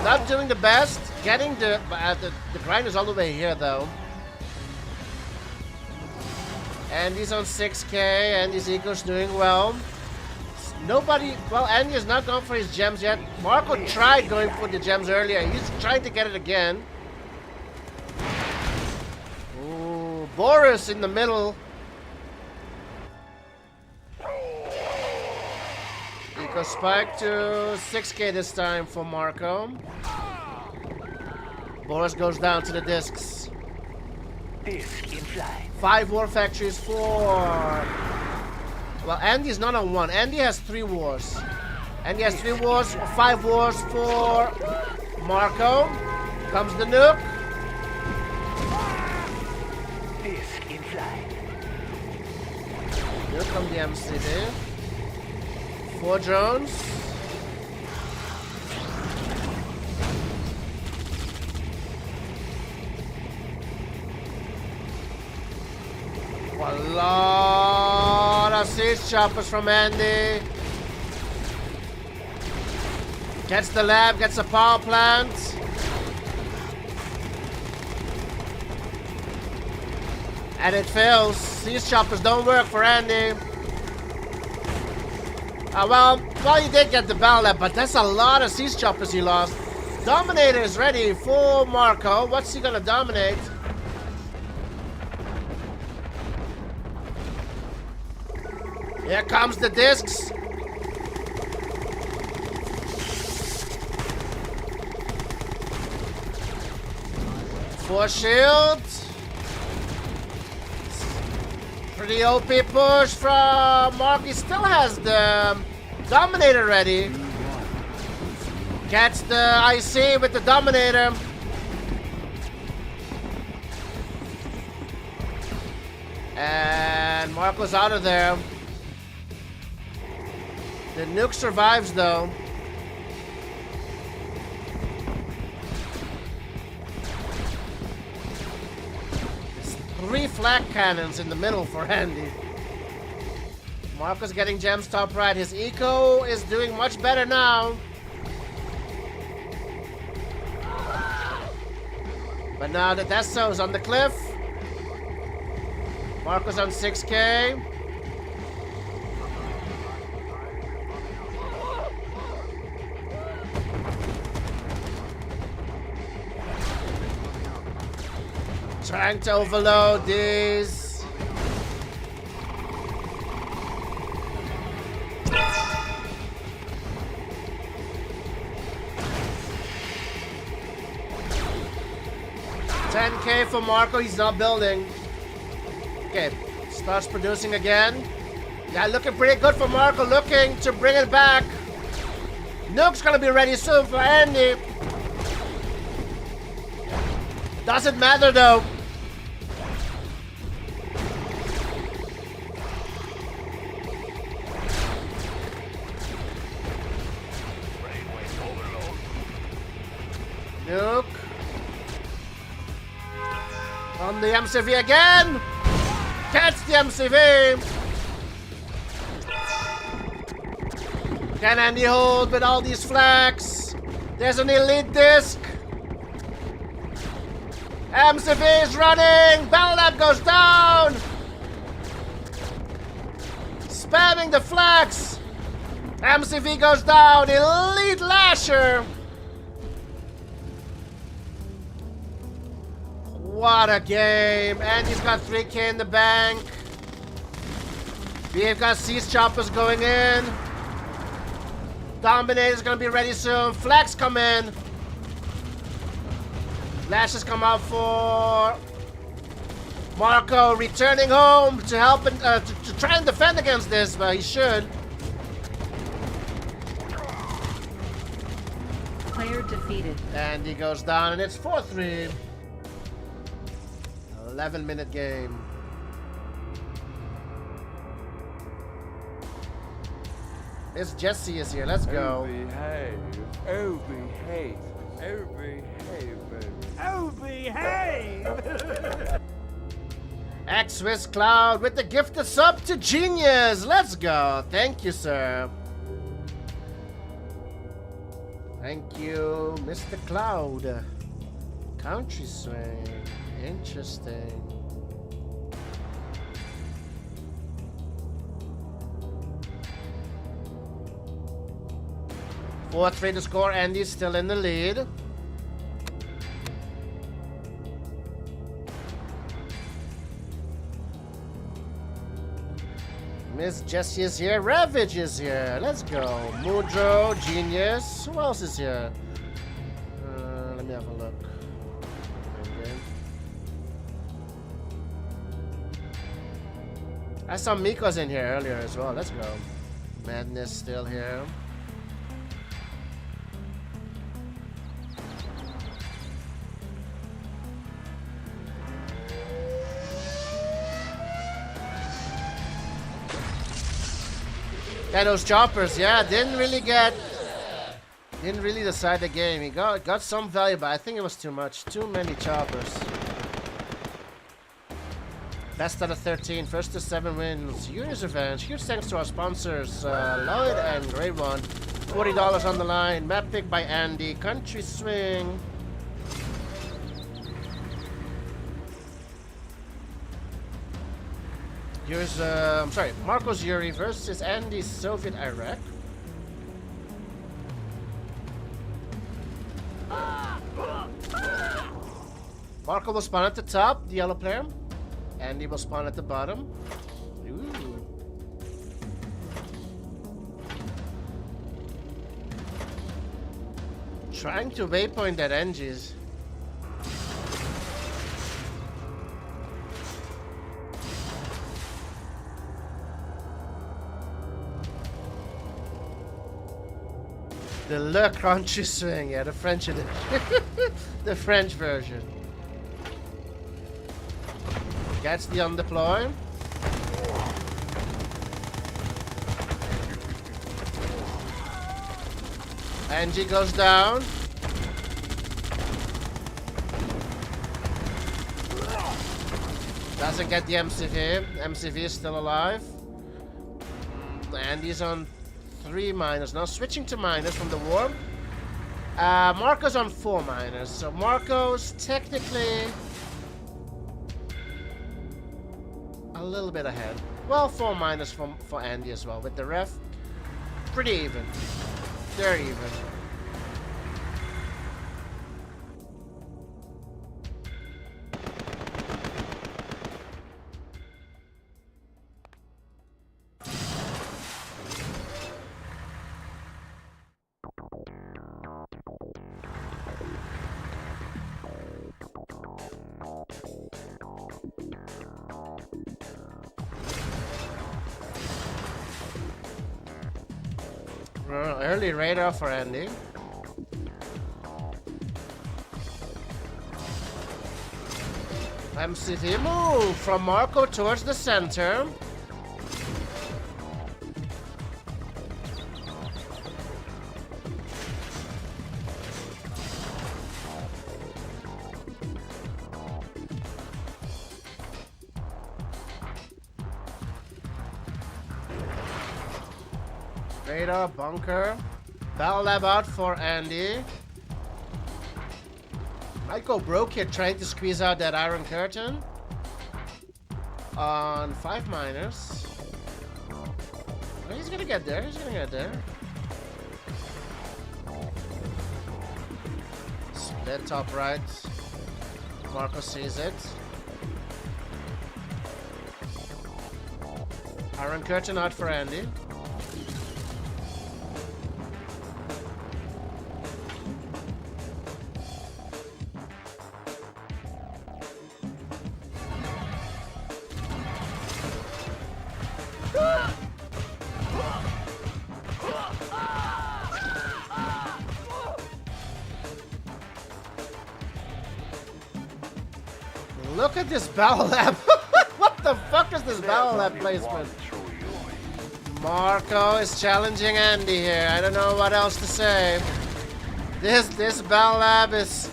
not doing the best. Getting the grind is all the way here though. Andy's on 6K. Andy's eco's doing well. Nobody, well, Andy has not gone for his gems yet. Marko tried going for the gems earlier. He's trying to get it again. Ooh, Boris in the middle. Eco spike to 6K this time for Marko. Boris goes down to the discs. 5 war factories for... Well, Andy's not on 1. Andy has 3 wars. Andy has 3 wars, 5 wars for Marko. Comes the nuke. Here comes the MCD. 4 drones. A lot of siege choppers from Andy. Gets the lab, gets a power plant. And it fails. Siege choppers don't work for Andy. Well, he did get the battle lab, but that's a lot of siege choppers he lost. Dominator is ready for Marko. What's he gonna dominate? Here comes the discs. For shield. Pretty OP push from Mark. He still has the Dominator ready. Gets the IC with the Dominator. And Marko's out of there. The nuke survives though. There's 3 flak cannons in the middle for Andy. Marko's getting gems top right. His eco is doing much better now. But now the Deso's on the cliff. Marko's on 6K. Trying to overload these. $10K for Marko, he's not building. Okay, starts producing again. Yeah, looking pretty good for Marko, looking to bring it back. Nuke's gonna be ready soon for Andy. Doesn't matter though. Nuke. On the MCV again. Catch the MCV. Can Andy hold with all these flags? There's an elite disc. MCV is running. Battle Lab goes down. Spamming the flags. MCV goes down. Elite Lasher. What a game. Andy's got 3K in the bank. We've got Siege Choppers going in. Dominator's gonna be ready soon. Flags come in. Lashes come out for Marko, returning home to help and to try and defend against this, but he should. Player defeated. And he goes down, and it's 4-3. 11-minute game. Miss Jessie is here. Let's go. Behave. Oh, behave. Oh, behave. Oh, behave. X-Swiss Cloud with the gifted sub to Genius. Let's go. Thank you, sir. Thank you, Mr. Cloud. Country swing. Interesting. Fourth to score. Andy's still in the lead. Miss Jessie is here. Ravage is here. Let's go. Mudro, Genius. Who else is here? Let me have a look. I saw Miko's in here earlier as well. Let's go. Madness still here. Yeah, those choppers, yeah, didn't really decide the game. He got some value, but I think it was too much. Too many choppers. Best out of 13, first to 7 wins. Yuri's Revenge. Huge thanks to our sponsors, Lloyd and Grey One. $40 on the line. Map pick by Andy. Country Swing. Here's, Marko's Yuri versus Andy's Soviet Iraq. Marko will spawn at the top, the yellow player. Andy will spawn at the bottom. Ooh. Trying to waypoint that Angie's. The Le Crunchy Swing, yeah, the French edition. The French version. Gets the undeploy. Angie goes down. Doesn't get the MCV. MCV is still alive. Andy's on 3 minus now, switching to minus from the warp. Marko's on 4 minus, so Marko's technically a little bit ahead. Well, 4 minus for Andy as well. With the ref, pretty even. They're even. Early radar for Andy. MCV move from Marko towards the center. Radar, bunker. Battle lab out for Andy. Might go broke here trying to squeeze out that iron curtain. On 5 minus. Well, he's gonna get there, he's gonna get there. Split top right. Marko sees it. Iron curtain out for Andy. Look at this battle lab. What the fuck is this battle lab placement? Marko is challenging Andy here. I don't know what else to say. This battle lab is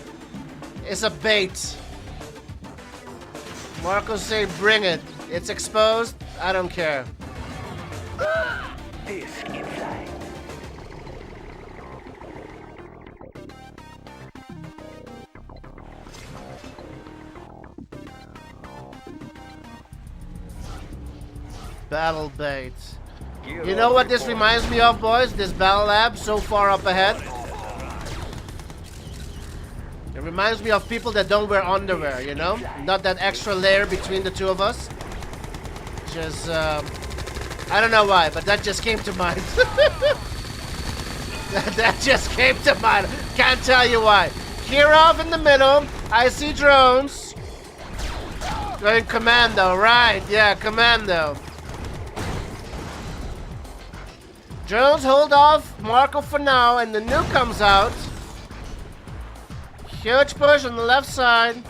a bait. Marko say bring it. It's exposed. I don't care. Battle bait. You know what this reminds me of, boys? This battle lab so far up ahead. It reminds me of people that don't wear underwear, you know? Not that extra layer between the two of us. Just, I don't know why, but that just came to mind. that just came to mind. Can't tell you why. Kirov in the middle. I see drones. Going commando, right. Yeah, commando. Drones hold off Marko for now, and the nuke comes out. Huge push on the left side.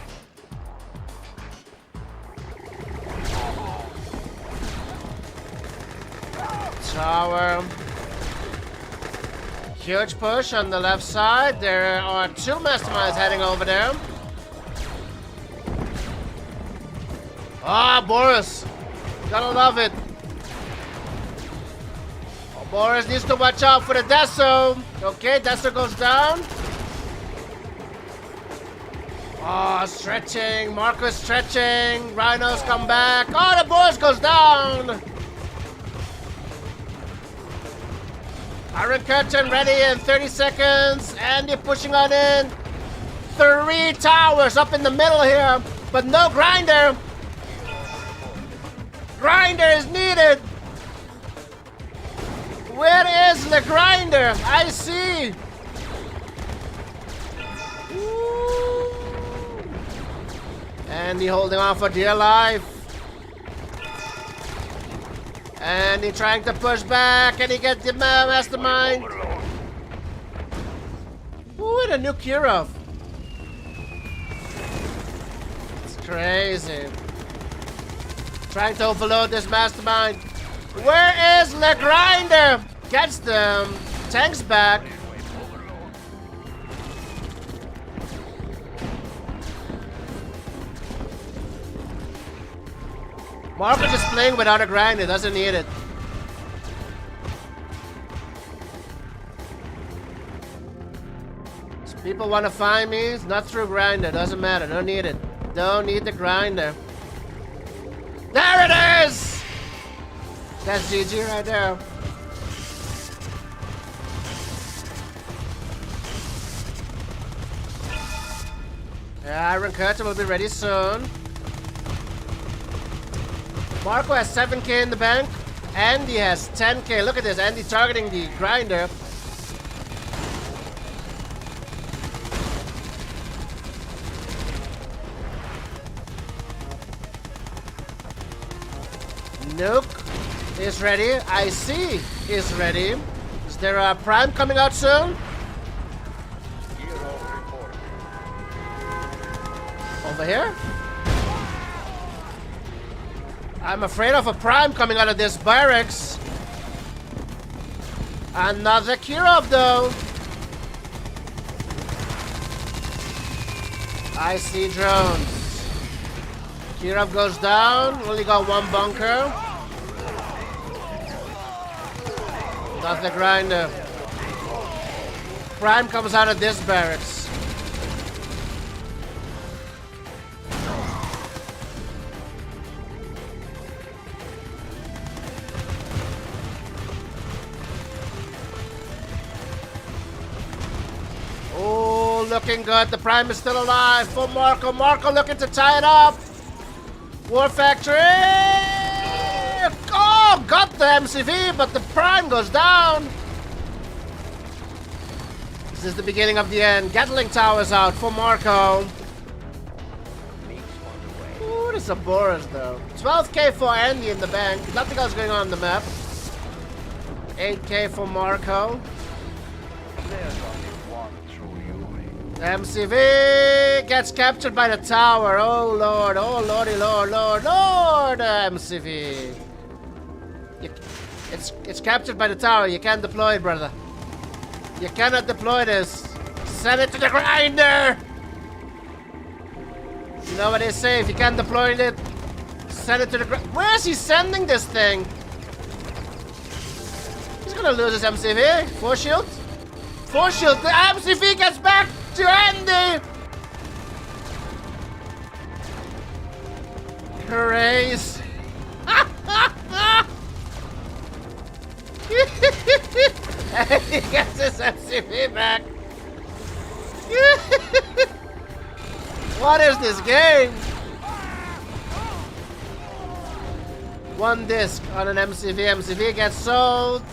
Tower. Huge push on the left side. There are 2 masterminds heading over there. Ah, Boris. Gotta love it. Boris needs to watch out for the Deso. Okay, Deso goes down. Oh, stretching. Marko is stretching. Rhinos come back. Oh, the Boris goes down. Iron curtain ready in 30 seconds. Andy pushing on in. 3 towers up in the middle here, but no grinder. Grinder is needed. Where is the grinder? I see. Ooh. Andy holding on for dear life. Andy trying to push back. Can he get the mastermind? Ooh, and a new Kirov. It's crazy. Trying to overload this mastermind. Where is the grinder? Gets the tanks back. Marko just playing without a grinder, doesn't need it. So people want to find me, it's not through grinder, doesn't matter, don't need it. Don't need the grinder. There it is! That's GG right there. Iron Curtain will be ready soon. Marko has 7k in the bank. Andy has 10k. Look at this. Andy targeting the grinder. Nuke is ready. IC is ready. Is there a Prime coming out soon? Over here? I'm afraid of a Prime coming out of this barracks. Another Kirov though. I see drones. Kirov goes down. Only got one bunker. Got the grinder. Prime comes out of this barracks. Looking good. The Prime is still alive. For Marko. Marko looking to tie it up. War Factory. Oh, got the MCV, but the Prime goes down. This is the beginning of the end. Gatling Towers out for Marko. Ooh, this is a Boris though. 12k for Andy in the bank. Nothing else going on the map. 8k for Marko. MCV gets captured by the tower. Oh lord, oh lordy, lord, lord, lord, MCV. It's captured by the tower. You can't deploy it, brother. You cannot deploy this. Send it to the grinder. You know what they say? If you can't deploy it, send it to the grinder. Where is he sending this thing? He's gonna lose his MCV. Force shield. Force shield. The MCV gets back to Andy! Craze! Andy gets his MCV back! What is this game? One disc on an MCV. MCV gets sold.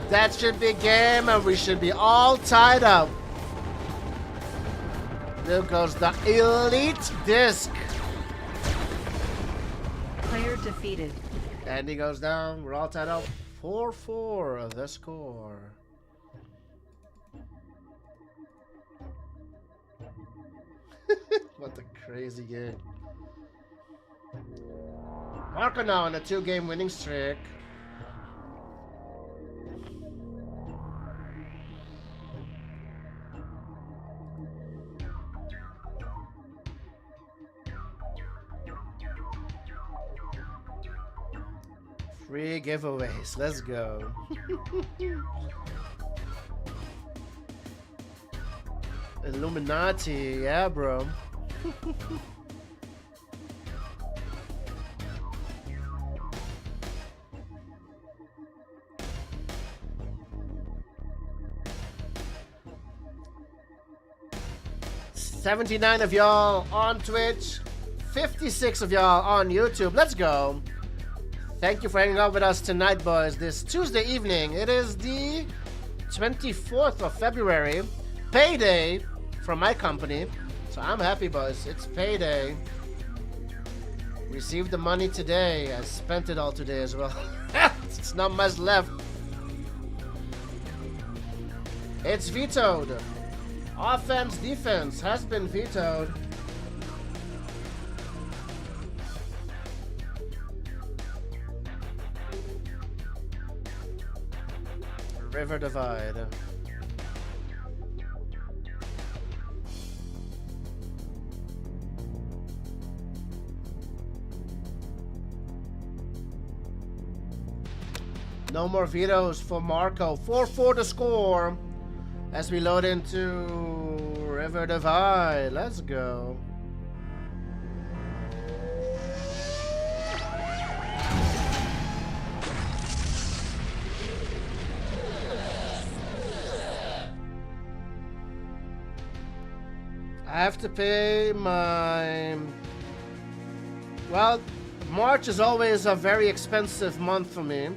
That should be game, and we should be all tied up. There goes the elite disc. Player defeated. Andy goes down. We're all tied up. 4-4 the score. What a crazy game. Marko now on a 2-game winning streak. Free giveaways, let's go. Illuminati, yeah, bro. $79 of y'all on Twitch, 56 of y'all on YouTube. Let's go. Thank you for hanging out with us tonight, boys. This Tuesday evening, it is the 24th of February, payday from my company. So I'm happy, boys. It's payday. Received the money today. I spent it all today as well. It's not much left. It's vetoed. Offense, defense has been vetoed. River Divide. No more vetoes for Marko. 4-4 to score as we load into River Divide. Let's go. I have to pay my... Well, March is always a very expensive month for me.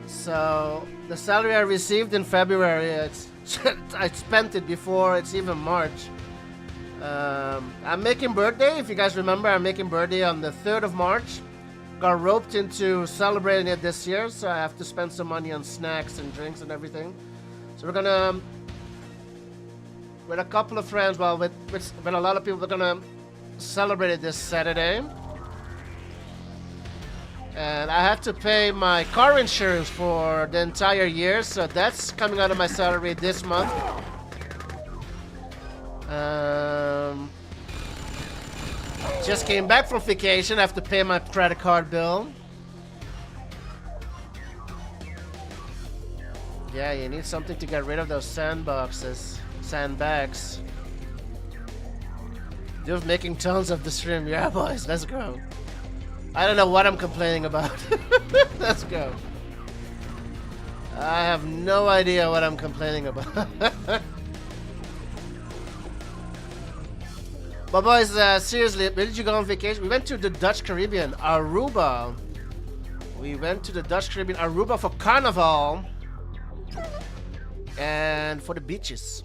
So, the salary I received in February, I spent it before it's even March. I'm making birthday, if you guys remember, I'm making birthday on the 3rd of March. Got roped into celebrating it this year, so I have to spend some money on snacks and drinks and everything. So we're gonna... With a couple of friends, well, with a lot of people, we're gonna celebrate it this Saturday. And I had to pay my car insurance for the entire year, so that's coming out of my salary this month. Just came back from vacation, I have to pay my credit card bill. Yeah, you need something to get rid of those sandbags. Dude, making tons of the stream. Yeah, boys, let's go. I don't know what I'm complaining about. Let's go. I have no idea what I'm complaining about. But boys, seriously, where did you go on vacation? We went to the Dutch Caribbean, Aruba. We went to the Dutch Caribbean, Aruba for Carnival. And for the beaches.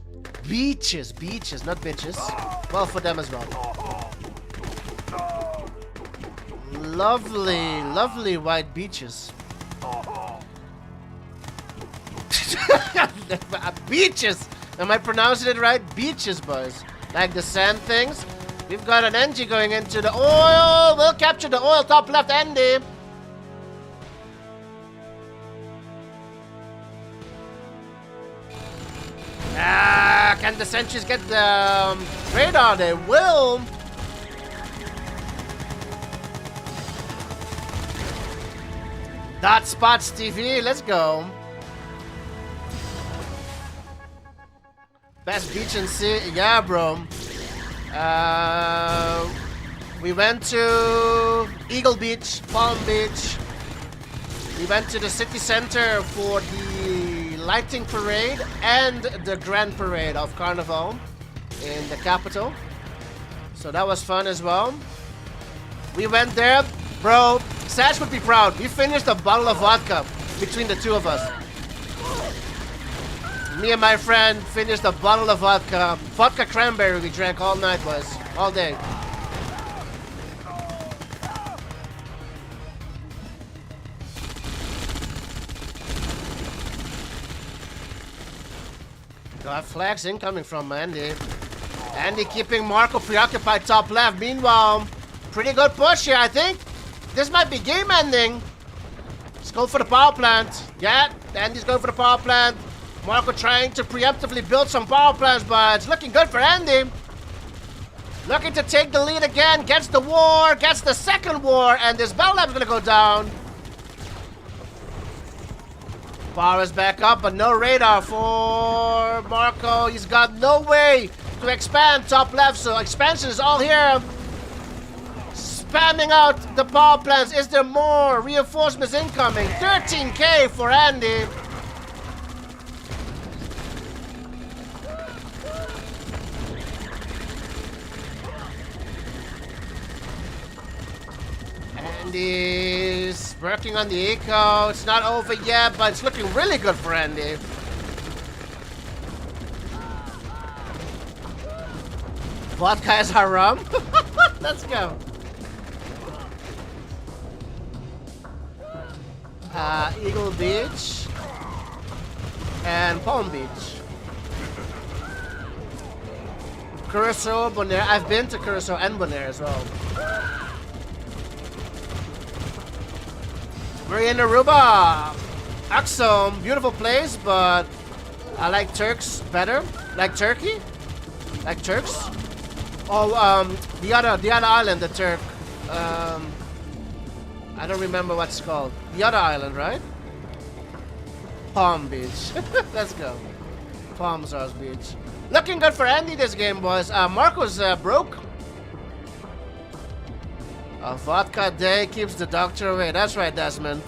Beaches, not bitches. Well, for them as well. Lovely white beaches. Beaches! Am I pronouncing it right? Beaches, boys. Like the sand things. We've got an NG going into the oil. We'll capture the oil, top left, Andy. Can the sentries get the radar? They will. Dot Spots TV, let's go. Best beach in city, yeah, bro. We went to Eagle Beach, Palm Beach. We went to the city center for the lighting parade and the grand parade of Carnival in the capital. So that was fun as well. We went there, bro. Sash would be proud. We finished a bottle of vodka between the two of us. Me and my friend finished a bottle of vodka. Vodka cranberry we drank all night, boys. All day. Got flags incoming from Andy. Andy keeping Marko preoccupied top left. Meanwhile, pretty good push here, I think. This might be game ending. Let's go for the power plant. Yeah, Andy's going for the power plant. Marko trying to preemptively build some power plants, but it's looking good for Andy. Looking to take the lead again. Gets the war, gets the second war, and this Bell Lab's gonna go down. Power is back up, but no radar for Marko. He's got no way to expand top left, so expansion is all here. Spamming out the power plants. Is there more reinforcements incoming? 13k for Andy. Andy's working on the eco. It's not over yet, but it's looking really good for Andy. Vodka is haram. Let's go. Eagle Beach. and Palm Beach. Curacao, Bonaire. I've been to Curacao and Bonaire as well. We're in Aruba. Axum, beautiful place, but I like Turks better. Like Turkey? Like Turks? Oh, the other island, the Turk. I don't remember what it's called. The other island, right? Palm Beach. Let's go. Palm Stars Beach. Looking good for Andy this game, boys. Marko's broke. A vodka day keeps the doctor away. That's right, Desmond.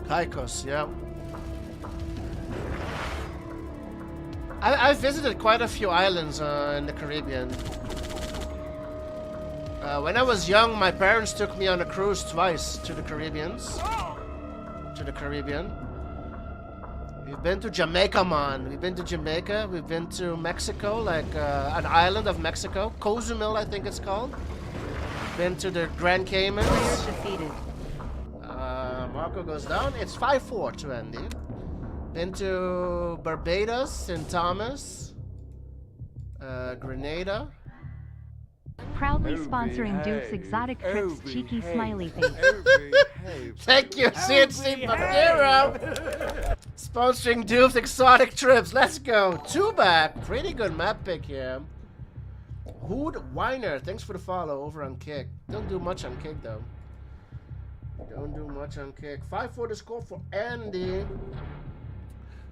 Caicos, yeah. I visited quite a few islands in the Caribbean. When I was young, my parents took me on a cruise twice to the Caribbean. We've been to Jamaica, man. We've been to Jamaica. We've been to Mexico, like an island of Mexico. Cozumel, I think it's called. Been to the Grand Caymans. Player defeated. Marko goes down. It's 5-4 to Andy. Been to Barbados, St. Thomas, Grenada. Proudly sponsoring Duke's exotic trips. Cheeky smiley face. Thank you, CNC Tiberon. Sponsoring Duke's exotic trips. Let's go. Tubac. Pretty good map pick here. Hood Weiner. Thanks for the follow over on Kick. Don't do much on Kick though. Don't do much on Kick. 5-4 the score for Andy.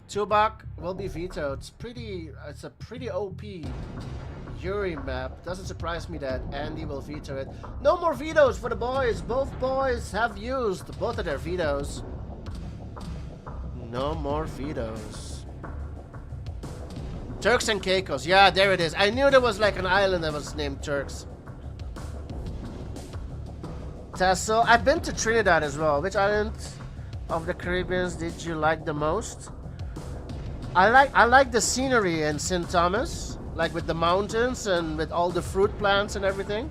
Tubac will be vetoed. It's a pretty OP Yuri map. Doesn't surprise me that Andy will veto it. No more vetoes for the boys. Both boys have used both of their vetoes. No more vetoes. Turks and Caicos. Yeah, there it is. I knew there was like an island that was named Turks. Tasso. I've been to Trinidad as well. Which island of the Caribbean did you like the most? I like the scenery in St. Thomas, like with the mountains and with all the fruit plants and everything.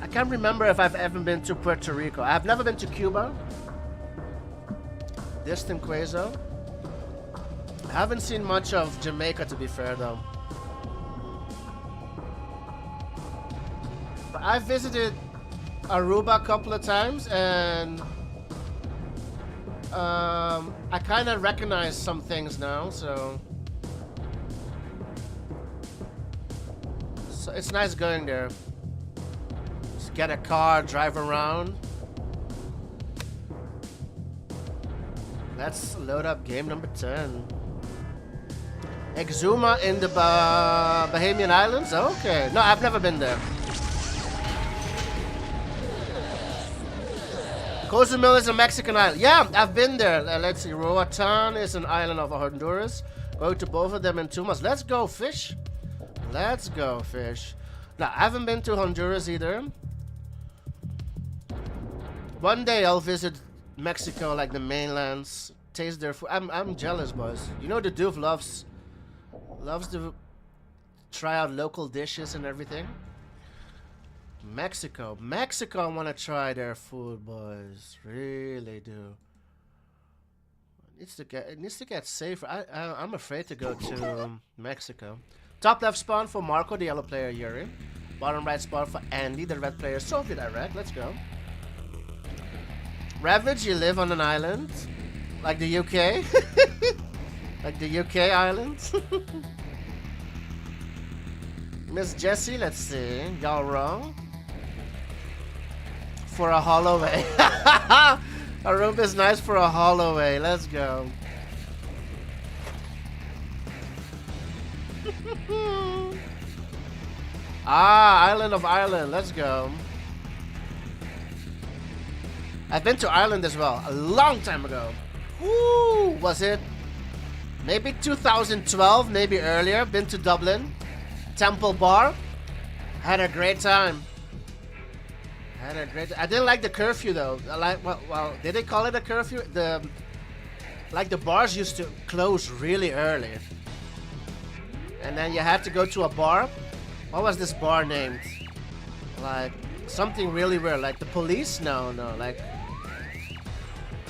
I can't remember if I've ever been to Puerto Rico. I've never been to Cuba. Distant Quazo. I haven't seen much of Jamaica, to be fair, though. But I visited Aruba a couple of times, and I kind of recognize some things now, so it's nice going there. Just get a car, drive around. Let's load up game number 10. Exuma in the Bahamian Islands? Okay. No, I've never been there. Cozumel is a Mexican island. Yeah, I've been there. Let's see. Roatan is an island of Honduras. Go to both of them in 2 months. Let's go, fish. Let's go, fish. Now, I haven't been to Honduras either. One day I'll visit Mexico, like the mainlands. Taste their food. I'm jealous, boys. You know the Doof loves to try out local dishes and everything. Mexico, I want to try their food, boys. Really do. It needs to get safer. I'm afraid to go to Mexico. Top left spawn for Marko, the yellow player Yuri. Bottom right spawn for Andy, the red player Soviet Iraq. Let's go. Ravage, you live on an island, like the UK, like the UK island. Miss Jessie, let's see. Y'all wrong. For a holloway. Aruba is nice for a holloway. Let's go. Island of Ireland. Let's go. I've been to Ireland as well. A long time ago. Woo! Was it? Maybe 2012, maybe earlier. Been to Dublin. Temple Bar. Had a great time. I didn't like the curfew though. I like well, did they call it a curfew? Like the bars used to close really early. And then you had to go to a bar. What was this bar named? Like something really weird. Like the Police? No. Like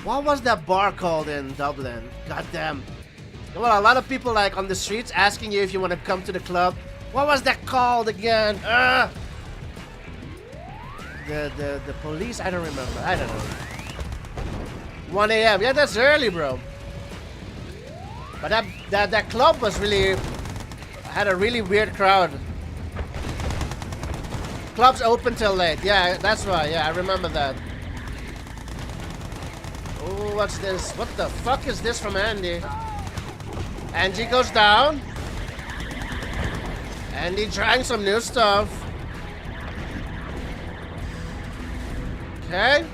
what was that bar called in Dublin? God damn. Well, a lot of people like on the streets asking you if you want to come to the club. What was that called again? The Police? I don't remember. I don't know. 1 a.m. Yeah, that's early, bro. But that club was really had a really weird crowd. Clubs open till late. Yeah, that's right. Yeah, I remember that. Oh, what's this? What the fuck is this from Andy? Angie goes down. Andy trying some new stuff. Okay.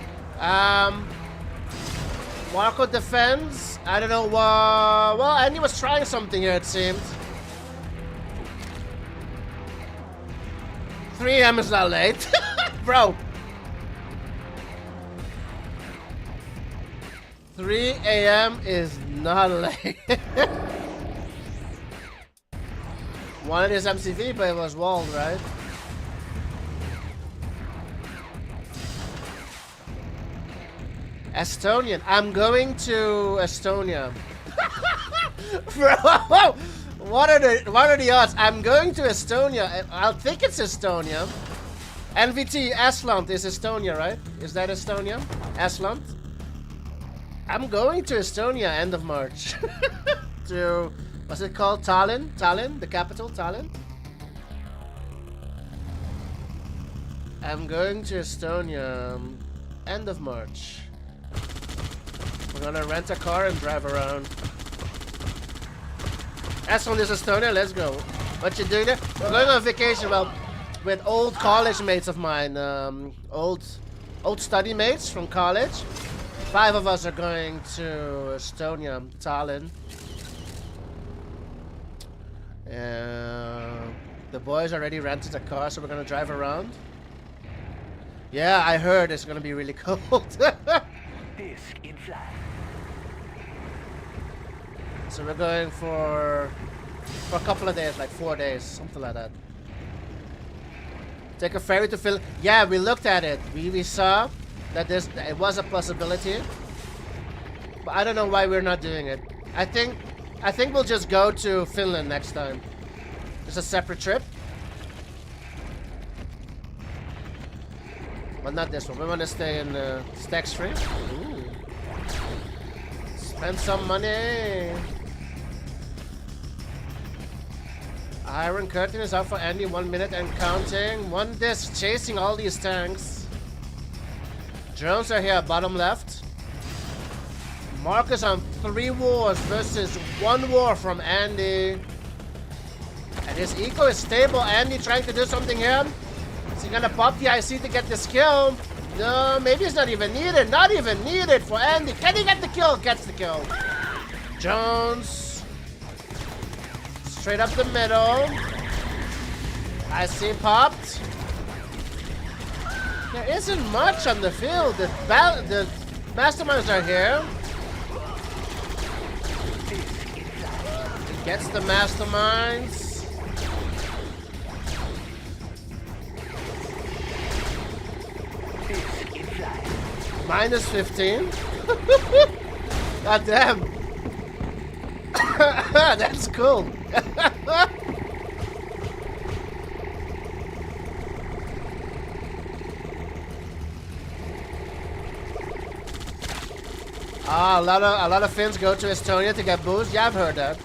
Marko defends. I don't know. Well, Andy was trying something here, it seemed. 3 a.m. is not late. Bro. 3 a.m. is not late. Wanted his MCV, but it was walled, right? Estonian. I'm going to Estonia. Bro, what are the odds? I'm going to Estonia. I'll think it's Estonia. NVT Estland is Estonia, right? Is that Estonia? Estland? I'm going to Estonia end of March. To what's it called? Tallinn? Tallinn, the capital, Tallinn. I'm going to Estonia end of March. We're gonna rent a car and drive around. Estland is Estonia, let's go. What you doing there? We're going on vacation, well, with old college mates of mine. Old study mates from college. 5 of us are going to Estonia, Tallinn. The boys already rented a car, so we're gonna drive around. Yeah, I heard it's gonna be really cold. So we're going for a couple of days, like 4 days, something like that. Take a ferry to Finland. Yeah, we looked at it. We saw that it was a possibility, but I don't know why we're not doing it. I think we'll just go to Finland next time. It's a separate trip, but not this one. We want to stay in tax free. Ooh. Spend some money. Iron Curtain is out for Andy. 1 minute and counting. One disc chasing all these tanks. Drones are here, bottom left. Marcus on 3 wars versus 1 war from Andy. And his eco is stable. Andy trying to do something here. Is he gonna pop the IC to get this kill? No, maybe it's not even needed. Not even needed for Andy. Can he get the kill? Gets the kill. Jones. Straight up the middle. IC popped. There isn't much on the field. The masterminds are here. He gets the masterminds. Minus 15. God damn. That's cool. A lot of Finns go to Estonia to get booze. Yeah, I've heard that.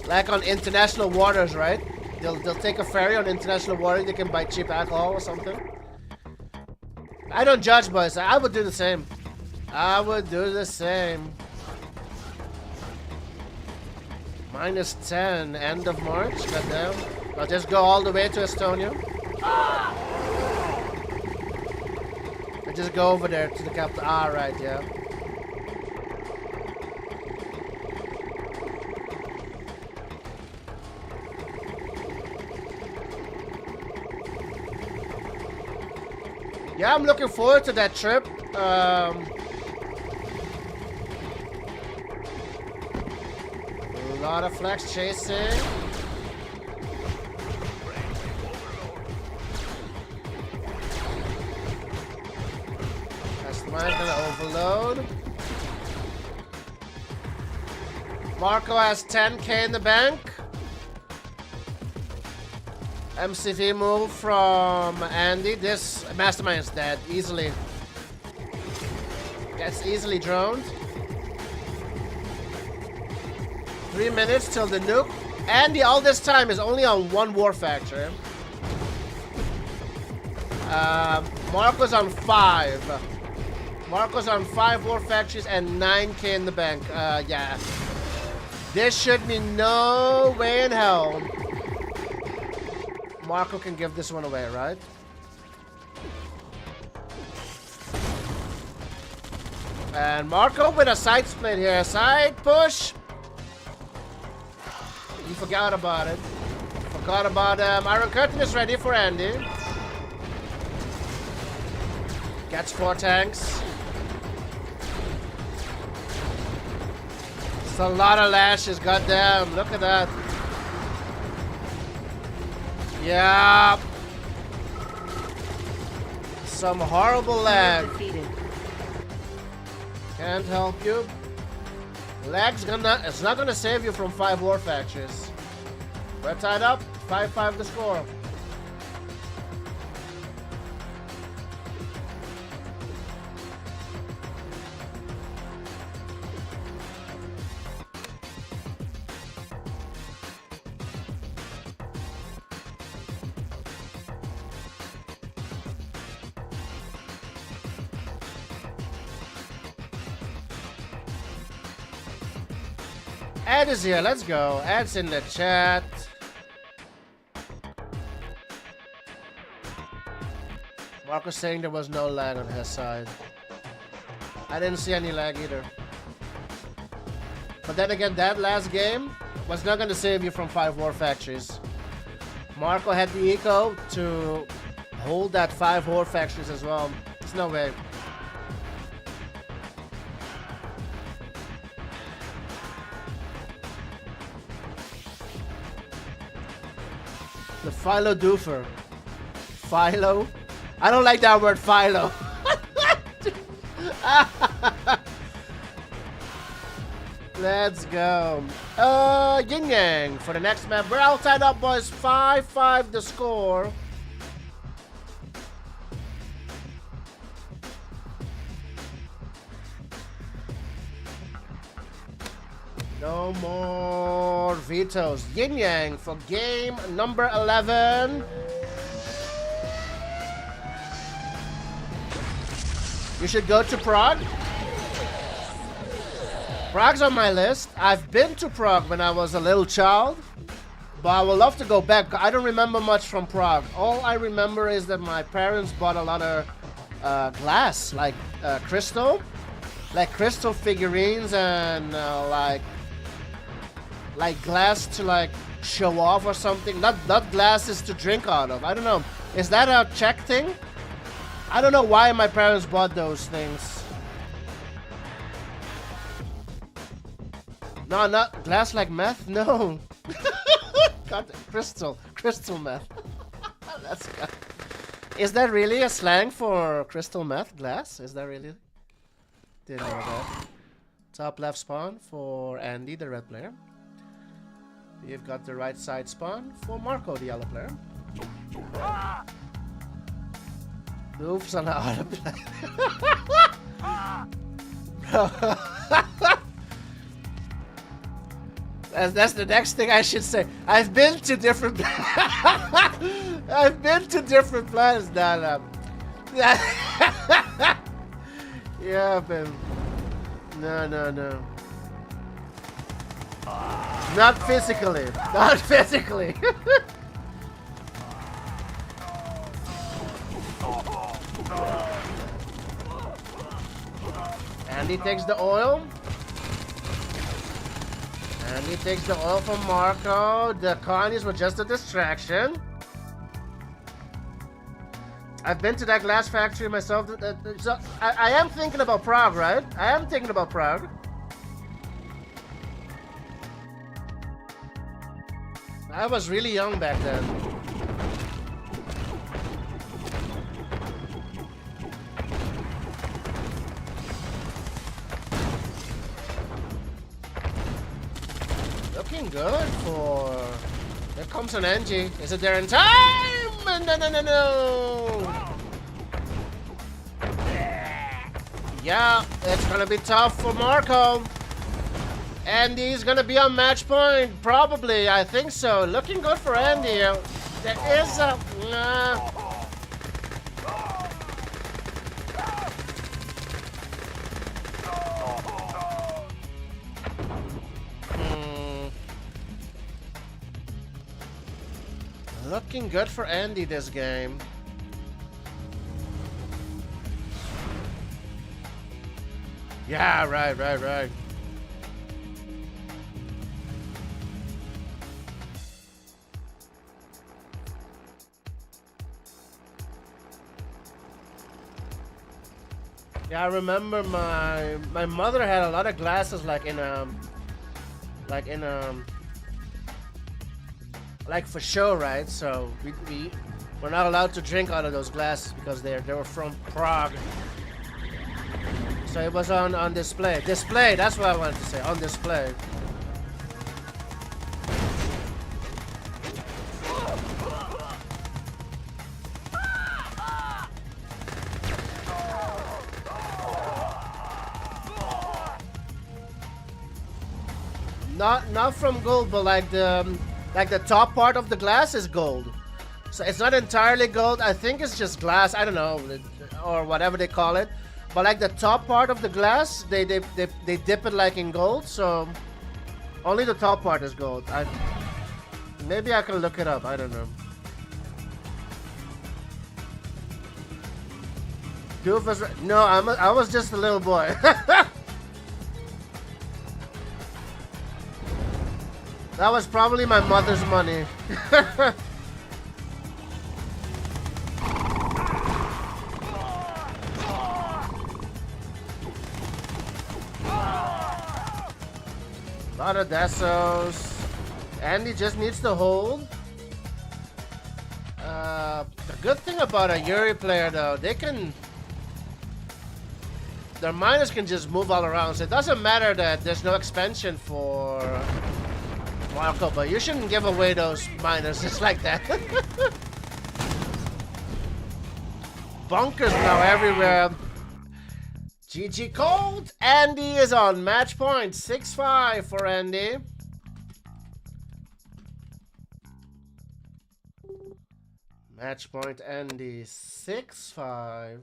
Like on international waters, right? They'll take a ferry on international water. They can buy cheap alcohol or something. I don't judge, boys. I would do the same. I would do the same. Minus 10, end of March. Goddamn. I'll just go all the way to Estonia. I just go over there to the capital. Ah, right, yeah. Yeah, I'm looking forward to that trip. A lot of flex chasing. That's one gonna overload. Marko has 10k in the bank. MCV move from Andy. This Mastermind is dead easily. Gets easily droned. 3 minutes till the nuke. Andy all this time is only on 1 war factor. Marko's on 5. Marko's on 5 war factories and 9k in the bank. Yeah. There should be no way in hell Marko can give this one away, right? And Marko with a side split here. Side push. You forgot about it. Forgot about Iron Curtain is ready for Andy. Gets 4 tanks. It's a lot of lashes, goddamn. Look at that. Yeah. Some horrible lag. Can't help you. Lag's it's not gonna save you from 5 war factors. We're tied up. 5-5 the score. Ed is here, let's go. Ed's in the chat. Marko's saying there was no lag on his side. I didn't see any lag either. But then again, that last game was not going to save you from 5 war factories. Marko had the eco to hold that 5 war factories as well. There's no way. The Philo Doofer. Philo? I don't like that word, Philo. Let's go. Yin-yang for the next map. We're all tied up, boys. 5-5 the score. No more vetoes. Yin-yang for game number 11. You should go to Prague. Prague's on my list. I've been to Prague when I was a little child, but I would love to go back. I don't remember much from Prague. All I remember is that my parents bought a lot of glass, like crystal figurines and like glass to like show off or something. Not glasses to drink out of. I don't know. Is that a Czech thing? I don't know why my parents bought those things. No, not glass like meth. No. God, crystal meth. That's good. Is that really a slang for crystal meth? Glass? Is that really? Didn't know that. Top left spawn for Andy, the red player. You've got the right side spawn for Marko, the yellow player. Moves on the auto play. That's the next thing I should say. I've been to different I've been to different planets. No. Yeah, man. No. Not physically. Not physically. Andy takes the oil. Andy takes the oil from Marko. The colonies were just a distraction. I've been to that glass factory myself. So I am thinking about Prague, right? I am thinking about Prague. I was really young back then. Looking good for... Here comes an Angie. Is it there in time? No. Yeah, it's gonna be tough for Marko. Andy's gonna be on match point, probably. I think so. Looking good for Andy. There is a... Looking good for Andy this game. Yeah, right. Yeah, I remember my mother had a lot of glasses like for show, right? So we're not allowed to drink out of those glasses because they were from Prague. So it was on display. Display, that's what I wanted to say. On display. Not from gold, but like the top part of the glass is gold. So it's not entirely gold. I think it's just glass. I don't know, or whatever they call it. But like the top part of the glass, they dip it like in gold. So only the top part is gold. Maybe I can look it up. I don't know. No, I was just a little boy. That was probably my mother's money. Lot of Desos. Andy just needs to hold. The good thing about a Yuri player though, their miners can just move all around, so it doesn't matter that there's no expansion for Marko, but you shouldn't give away those miners just like that. Bunkers now everywhere. GG Cold. Andy is on match point. 6-5 for Andy. Match point Andy. 6-5.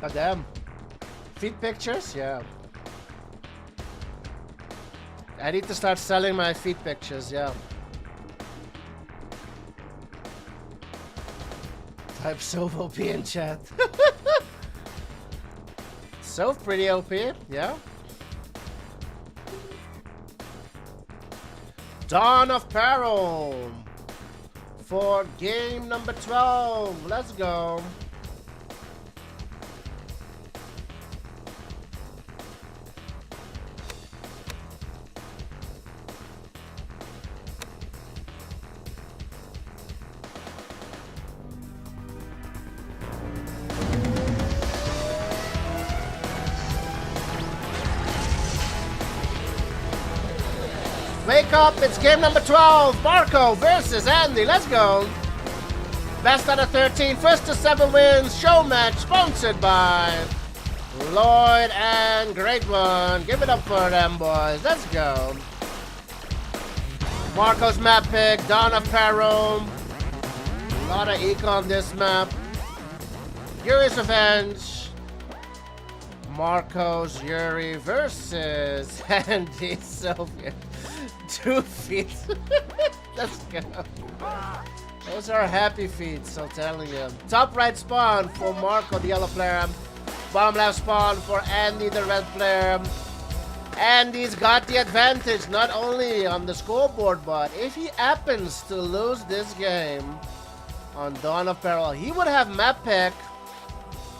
God damn. Feet pictures? Yeah. I need to start selling my feet pictures, yeah. Type Soph OP in chat. Soph pretty OP, yeah. Dawn of Peril for game number 12. Let's go. Wake up, it's game number 12. Marko versus Andy. Let's go. Best out of 13. First to 7 wins. Show match sponsored by Lloyd and Great One. Give it up for them, boys. Let's go. Marko's map pick. Dawn of Peril. A lot of eco on this map. Yuri's Revenge. Marko's Yuri versus Andy Soviet. 2 feet. Let's go. Those are happy feet, so telling you. Top right spawn for Marko, the yellow player. Bottom left spawn for Andy, the red player. Andy's got the advantage not only on the scoreboard, but if he happens to lose this game on Dawn of Peril, he would have map pick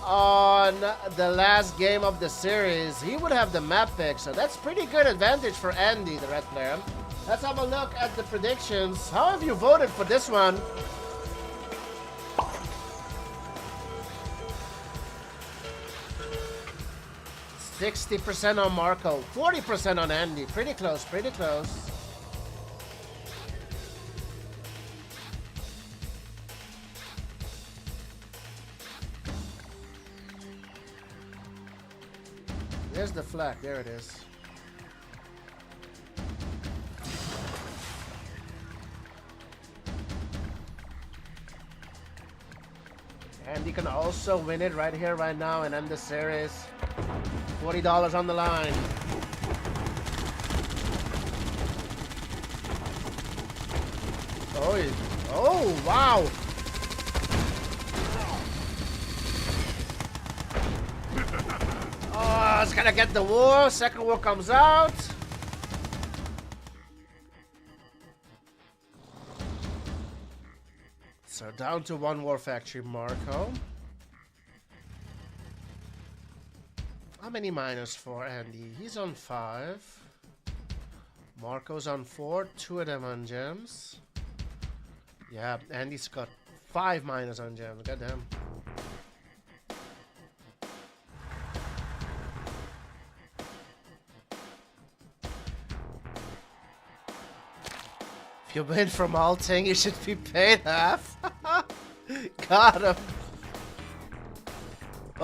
on the last game of the series. He would have the map pick, so that's pretty good advantage for Andy, the red player. Let's have a look at the predictions. How have you voted for this one? 60% on Marko, 40% on Andy. Pretty close, pretty close. There's the flag, there it is. And you can also win it right here, right now, and end the series. $40 on the line. Oh, wow. Oh, it's gonna get the war. Second war comes out. So down to one war factory, Marko. How many minus for Andy? He's on 5. Marko's on 4. 2 of them on gems. Yeah, Andy's got 5 minus on gems. Goddamn. If you win from alting, you should be paid half. Got him.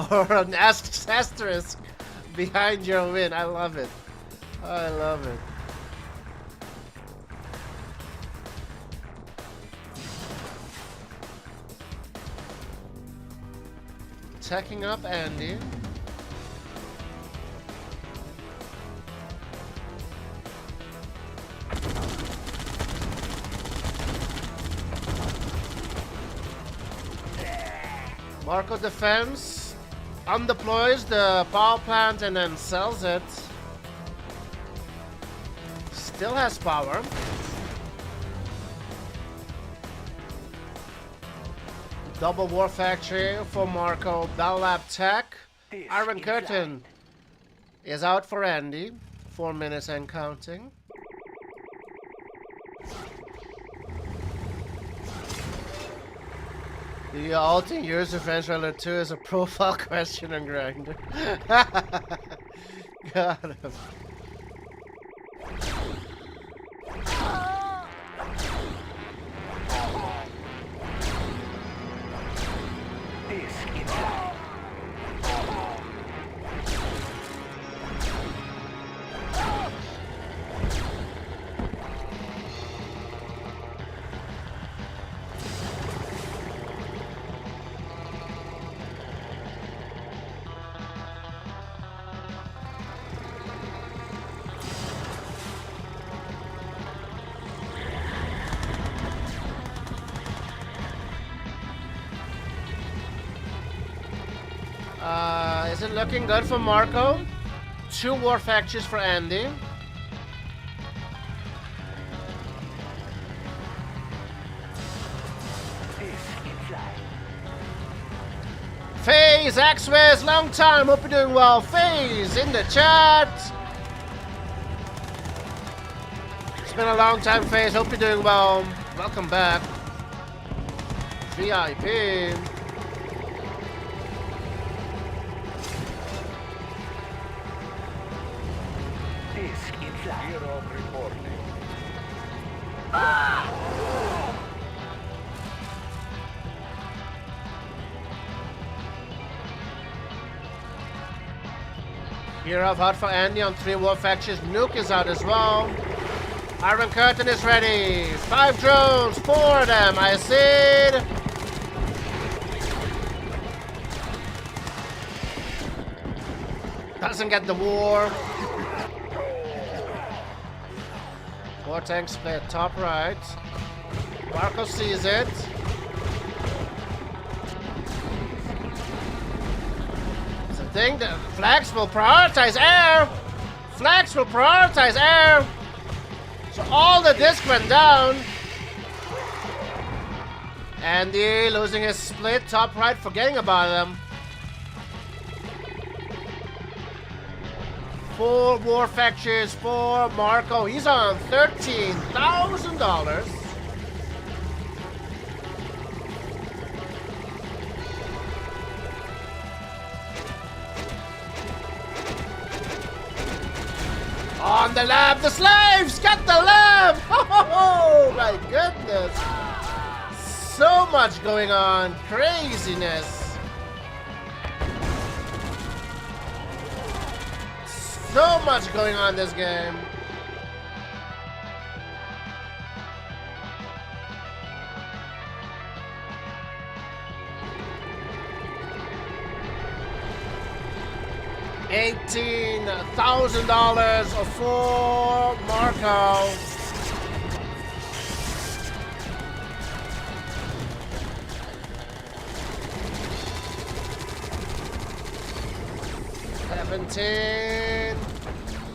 Or an asterisk behind your win. I love it. I love it. Checking up Andy. Marko defends, undeploys the power plant and then sells it. Still has power. Double war factory for Marko. Bell Lab Tech. Iron Curtain is out for Andy. 4 minutes and counting. The alting Yuri's Revenge Trailer 2 is a profile question on Grindr. Got him. Is it looking good for Marko? 2 war factories for Andy. FaZe, Axwiz, long time, hope you're doing well. FaZe in the chat. It's been a long time, FaZe, hope you're doing well. Welcome back. VIP. Here I've hot for Andy on 3 war factions. Nuke is out as well. Iron Curtain is ready. 5 drones, 4 of them. I see. Doesn't get the war. 4 tanks play top right. Marko sees it. think that Flax will prioritize air. Flax will prioritize air. So all the disc went down. Andy losing his split, top right, forgetting about him. 4 war fetches for Marko. He's on $13,000. On the lab, the slaves! Get the lab! Oh my goodness! So much going on. Craziness. So much going on in this game. $18,000 for Marko.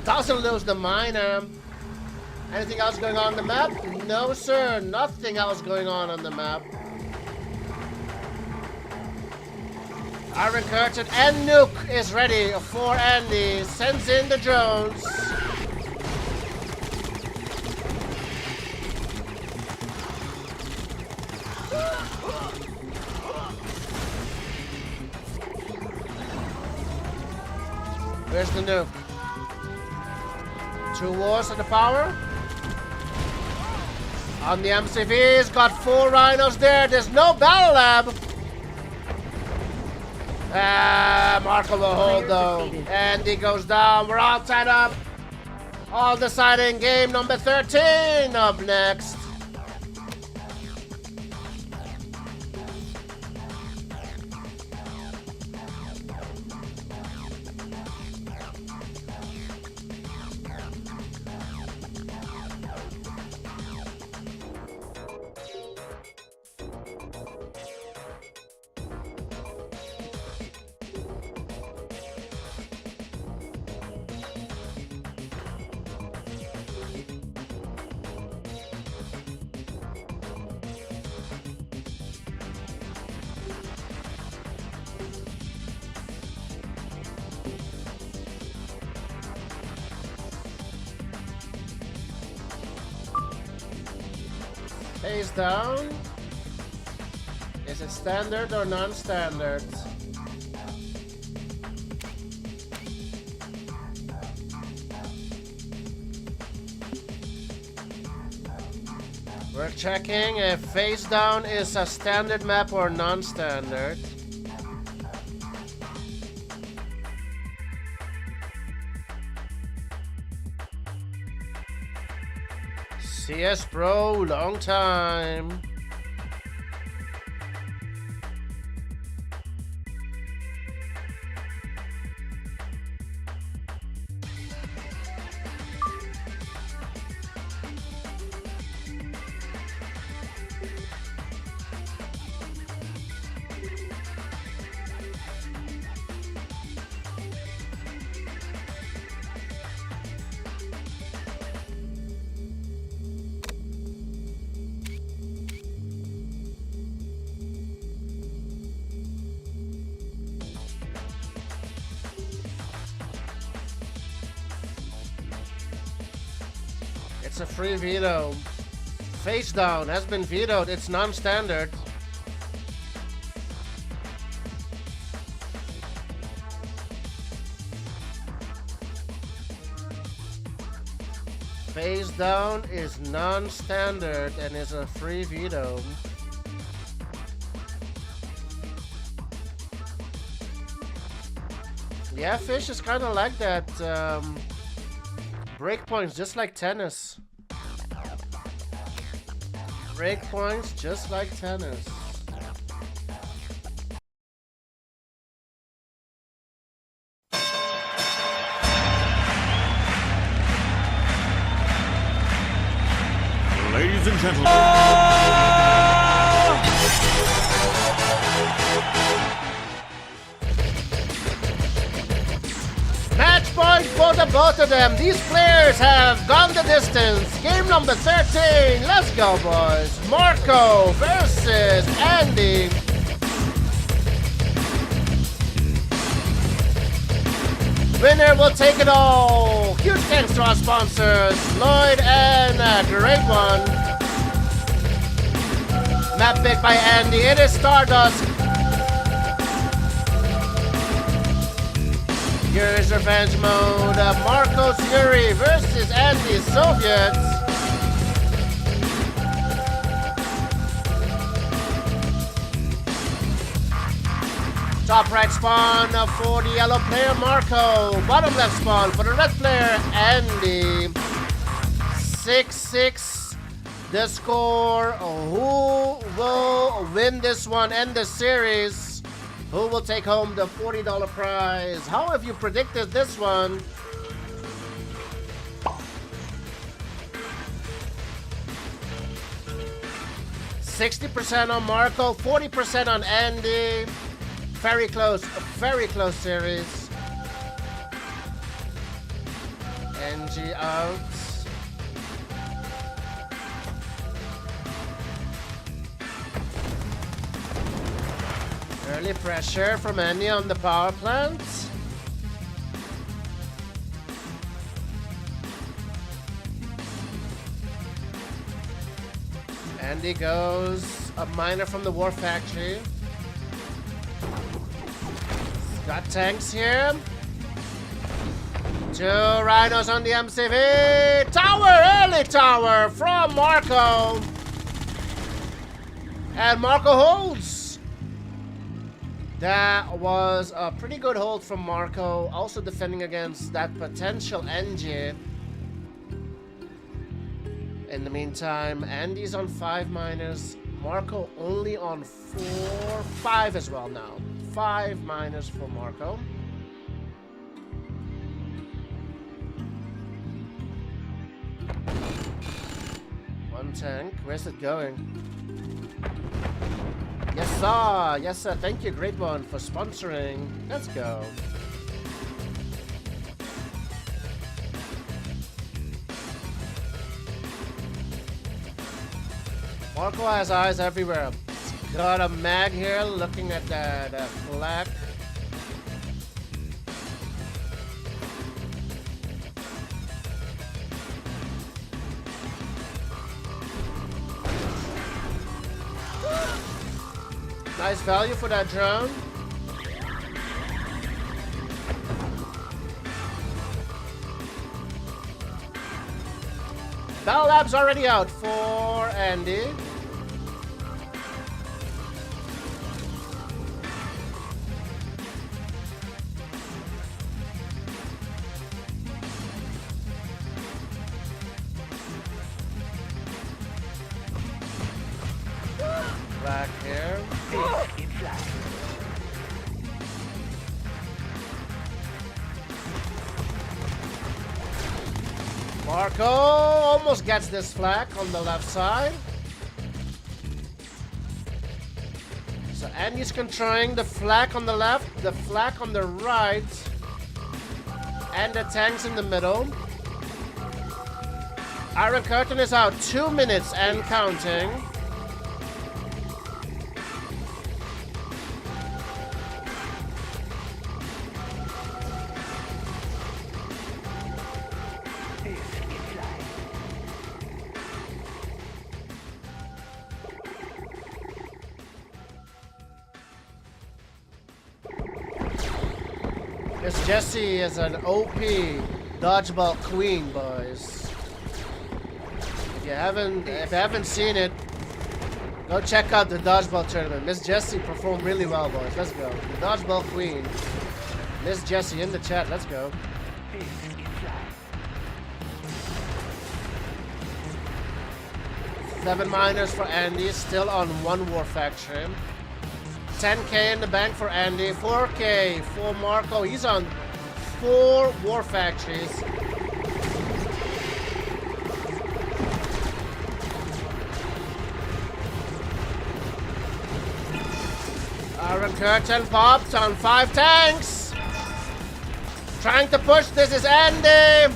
Doesn't lose the miner. Anything else going on the map? No, sir. Nothing else going on the map. Iron Curtain and Nuke is ready for Andy. Sends in the drones. Where's the nuke? 2 wars at the power. On the MCVs, got 4 rhinos there. There's no battle lab. Marko will hold though. Andy goes down. We're all tied up. All deciding game number 13 up next. Face down. Is it standard or non-standard? We're checking if face down is a standard map or non-standard. CS bro, long time. It's a free veto. Face down has been vetoed. It's non-standard. Face down is non-standard and is a free veto. Yeah, fish is kind of like that. Breakpoints, just like tennis. Breakpoints, just like tennis. Ladies and gentlemen. to both of them. These players have gone the distance. Game number 13. Let's go, boys. Marko versus Andy. Winner will take it all. Huge thanks to our sponsors, Lloyd and Great One. Map pick by Andy. It is Stardust. Yuri's Revenge Mode. Marko's Yuri versus Andy's Soviets. Top right spawn for the yellow player Marko. Bottom left spawn for the red player Andy. 6-6 the score. Who will win this one and the series? Who will take home the $40 prize? How have you predicted this one? $60% on Marko, 40% on Andy. Very close series. NG out. Early pressure from Andy on the power plant. Andy goes a miner from the war factory. Got tanks here. 2 rhinos on the MCV. Tower, early tower from Marko. And Marko holds. That was a pretty good hold from Marko. Also defending against that potential NG. In the meantime, Andy's on 5 miners. Marko only on 5 as well now. 5 miners for Marko. One tank. Where's it going? Yes, sir. Yes, sir. Thank you, Great One, for sponsoring. Let's go. Marko has eyes everywhere. Got a mag here looking at that flag. Nice value for that drone. Bell Lab's already out for Andy. Back here. Marko almost gets this flak on the left side. So Andy's controlling the flak on the left, the flak on the right, and the tanks in the middle. Iron Curtain is out 2 minutes and counting. Miss Jessie is an OP dodgeball queen, boys. If you haven't seen it, go check out the dodgeball tournament. Miss Jessie performed really well, boys. Let's go. The dodgeball queen. Miss Jessie in the chat. Let's go. 7 miners for Andy, still on 1 war factory. 10k in the bank for Andy, 4k for Marko. He's on 4 war factories. Iron Curtain popped on 5 tanks. Trying to push. This is Andy.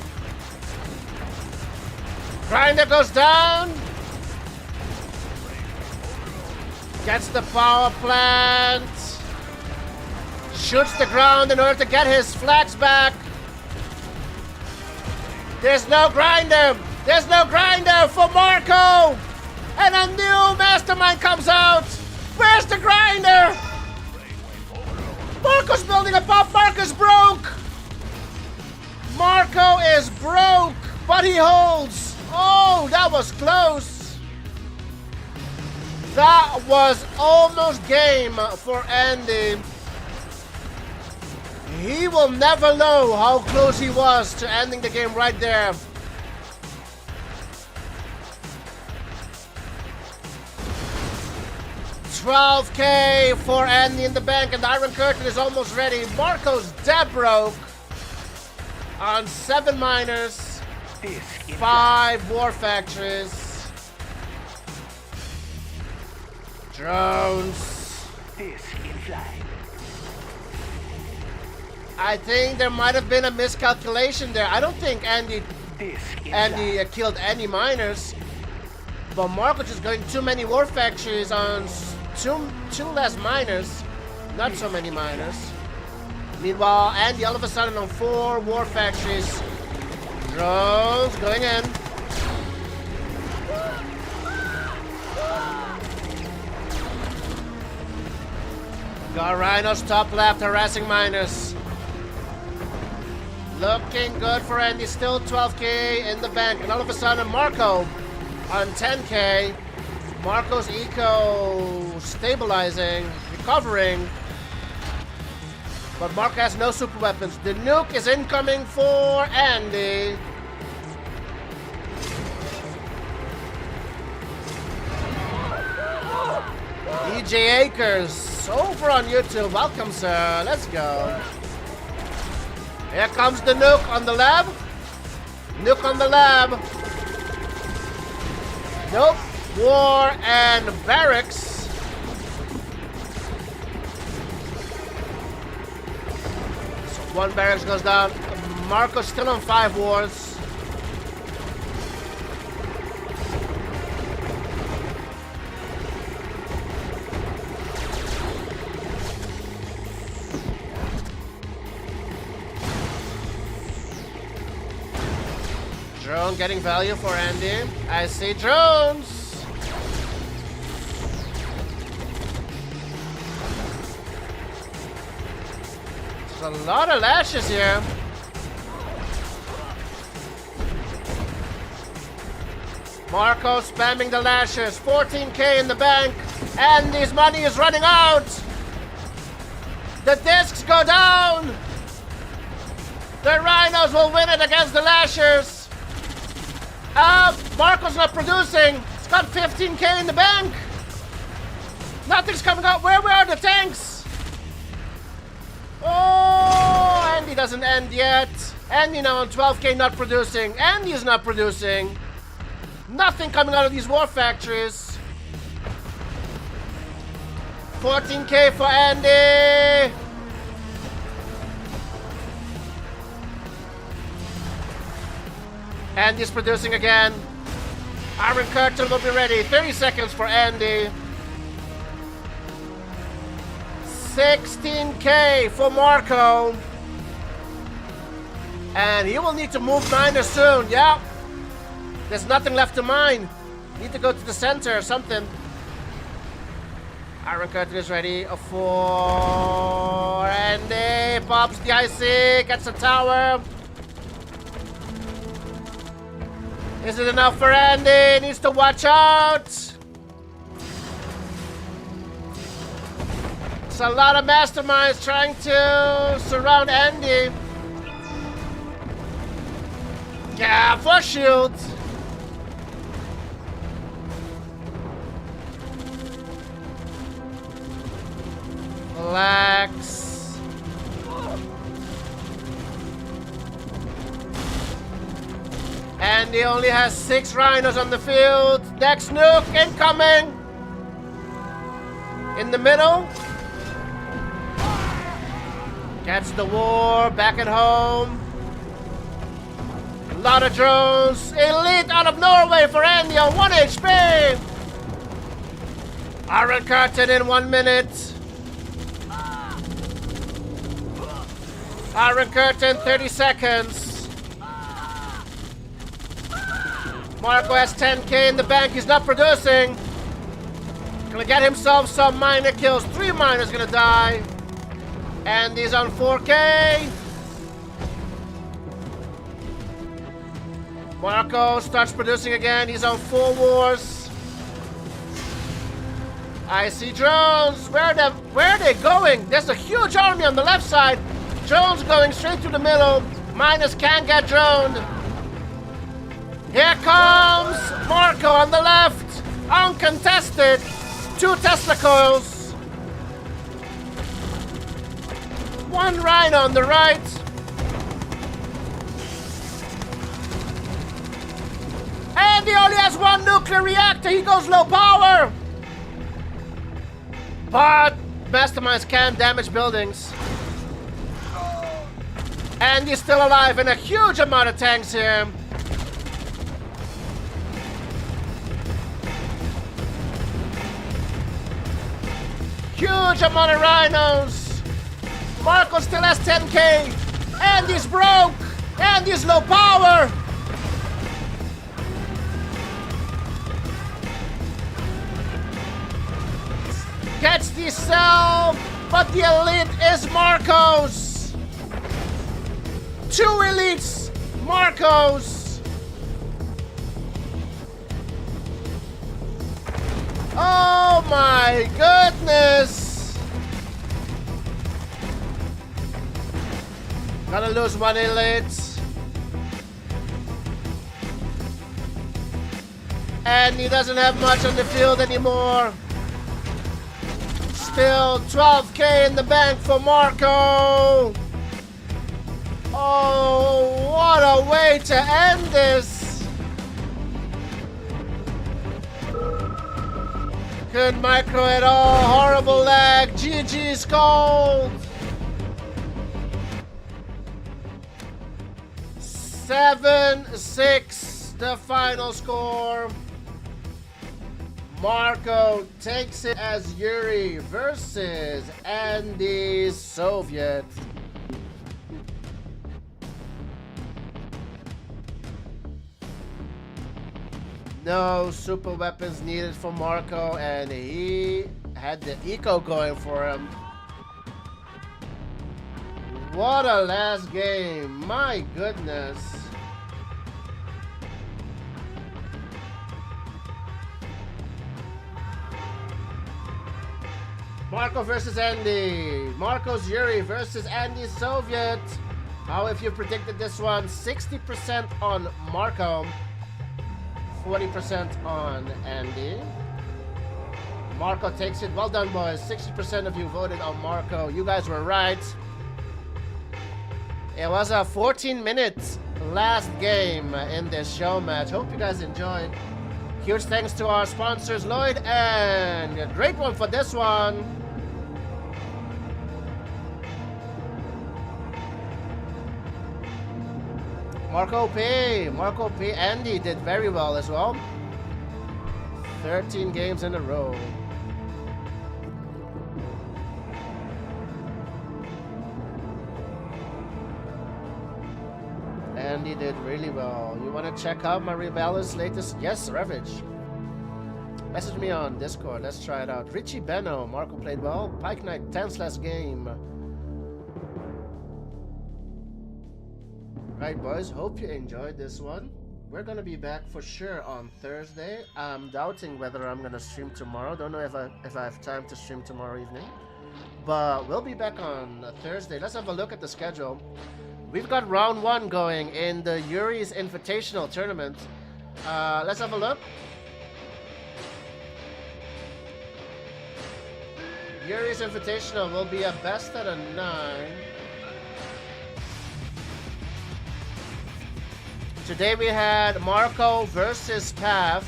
Grinder goes down. Gets the power plant. Shoots the ground in order to get his flags back. There's no grinder. There's no grinder for Marko. And a new mastermind comes out. Where's the grinder? Marko's building a pop. Marko's broke. Marko is broke, but he holds. Oh, that was close. That was almost game for Andy. He will never know how close he was to ending the game right there. $12K for Andy in the bank, and the Iron Curtain is almost ready. Marko's dead broke on 7 miners, 5 war factories, drones. I think there might have been a miscalculation there. I don't think Andy killed any miners, but Marko just going too many war factories on two less miners, not so many miners. Meanwhile, Andy all of a sudden on 4 war factories. Drones going in. Got Rhinos top left harassing miners. Looking good for Andy. Still 12K in the bank. And all of a sudden, Marko on 10K. Marko's eco stabilizing, recovering. But Marko has no super weapons. The nuke is incoming for Andy. DJ Akers over on YouTube. Welcome, sir. Let's go. Here comes the nuke on the lab. Nuke on the lab. Nope. War and barracks. So 1 barracks goes down. Marko's still on 5 wars. Drone getting value for Andy. I see drones. There's a lot of lashes here. Marko spamming the lashes. 14K in the bank. Andy's money is running out. The discs go down. The Rhinos will win it against the lashers. Marko's not producing. It's got 15K in the bank. Nothing's coming out. Where are the tanks? Oh, Andy doesn't end yet. Andy now on 12K not producing. Andy is not producing. Nothing coming out of these war factories. 14K for Andy. Andy's producing again. Iron Curtain will be ready. 30 seconds for Andy. 16K for Marko. And he will need to move miner soon. Yeah. There's nothing left to mine. Need to go to the center or something. Iron Curtain is ready for Andy. Pops the IC. Gets the tower. Is it enough for Andy? Needs to watch out. It's a lot of masterminds trying to surround Andy. Yeah, for shield. Relax. Andy only has 6 Rhinos on the field. Next nuke incoming. In the middle. Gets the war back at home. A lot of drones. Elite out of Norway for Andy on 1 HP. Iron Curtain in 1 minute. Iron Curtain 30 seconds. Marko has 10k in the bank. He's not producing. Gonna get himself some miner kills. 3 miners gonna die. And he's on 4k. Marko starts producing again. He's on 4 wars. I see drones. Where are they going? There's a huge army on the left side. Drones going straight through the middle. Miners can't get droned. Here comes Marko on the left. Uncontested. 2 Tesla coils. 1 Rhino on the right. And he only has 1 nuclear reactor. He goes low power. But Masterminds can damage buildings. And he's still alive, and a huge amount of tanks here. Huge amount of rhinos. Marko still has 10k. And he's broke. And he's low power. Gets the cell, but the elite is Marko's. 2 elites, Marko's. Oh my goodness. Gonna lose 1 elite. And he doesn't have much on the field anymore. Still 12k in the bank for Marko. Oh, what a way to end this. Couldn't micro at all. Horrible lag. GG's cold. 7-6 the final score. Marko takes it as Yuri versus Andy Soviet. No super weapons needed for Marko, and he had the eco going for him. What a last game, my goodness. Marko versus Andy. Marko's Yuri versus Andy Soviet. How if you predicted this one? 60% on Marko, 40% on Andy. Marko takes it. Well done, boys. 60% of you voted on Marko. You guys were right. It was a 14-minute last game in this show match. Hope you guys enjoyed. Huge thanks to our sponsors, Lloyd, and a great one for this one. Marko P. Andy did very well as well. 13 games in a row. Andy did really well. You want to check out my Rebellious latest? Yes, Ravage. Message me on Discord. Let's try it out. Richie Benno. Marko played well. Pike Knight, 10th last game. Right, boys. Hope you enjoyed this one. We're gonna be back for sure on Thursday. I'm doubting whether I'm gonna stream tomorrow. Don't know if I have time to stream tomorrow evening. But we'll be back on Thursday. Let's have a look at the schedule. We've got round 1 going in the Yuri's Invitational Tournament. Let's have a look. Yuri's Invitational will be a best out of 9. Today we had Marko versus Path.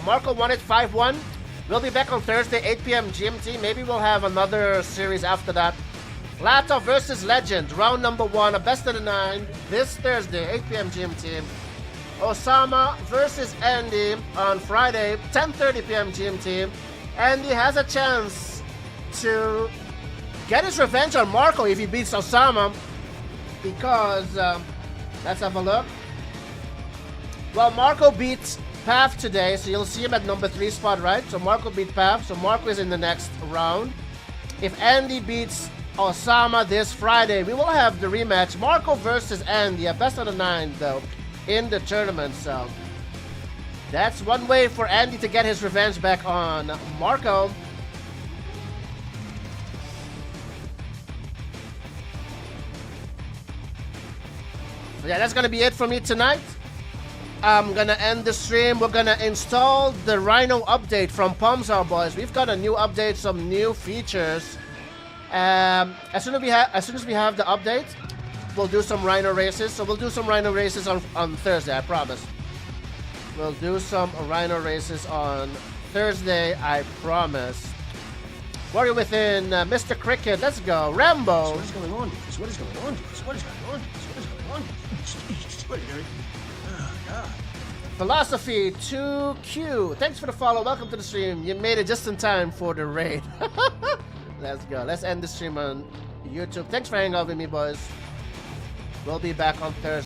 Marko won it 5-1. We'll be back on Thursday, 8 p.m. GMT. Maybe we'll have another series after that. Lato versus Legend, round number 1, a best of the 9, this Thursday, 8 p.m. GMT. Osama versus Andy on Friday, 10:30 p.m. GMT. Andy has a chance to get his revenge on Marko if he beats Osama, because, let's have a look. Well, Marko beats Paf today, so you'll see him at number 3 spot, right? So Marko beat Paf, so Marko is in the next round. If Andy beats Osama this Friday, we will have the rematch. Marko versus Andy, a best of the 9 though, in the tournament. So that's one way for Andy to get his revenge back on Marko. So yeah, that's gonna be it for me tonight. I'm gonna end the stream. We're gonna install the Rhino update from Pomzar Boys. We've got a new update, some new features. As soon as we have the update, we'll do some Rhino races. So we'll do some Rhino races on Thursday, I promise. We'll do some Rhino races on Thursday, I promise. Warrior Within, Mr. Cricket, let's go. Rambo. What is going on? What is going on? What is going on? What is going on? Jeez, what are you doing? Oh, God. Philosophy 2Q, thanks for the follow. Welcome to the stream. You made it just in time for the raid. Let's go. Let's end the stream on YouTube. Thanks for hanging out with me, boys. We'll be back on Thursday.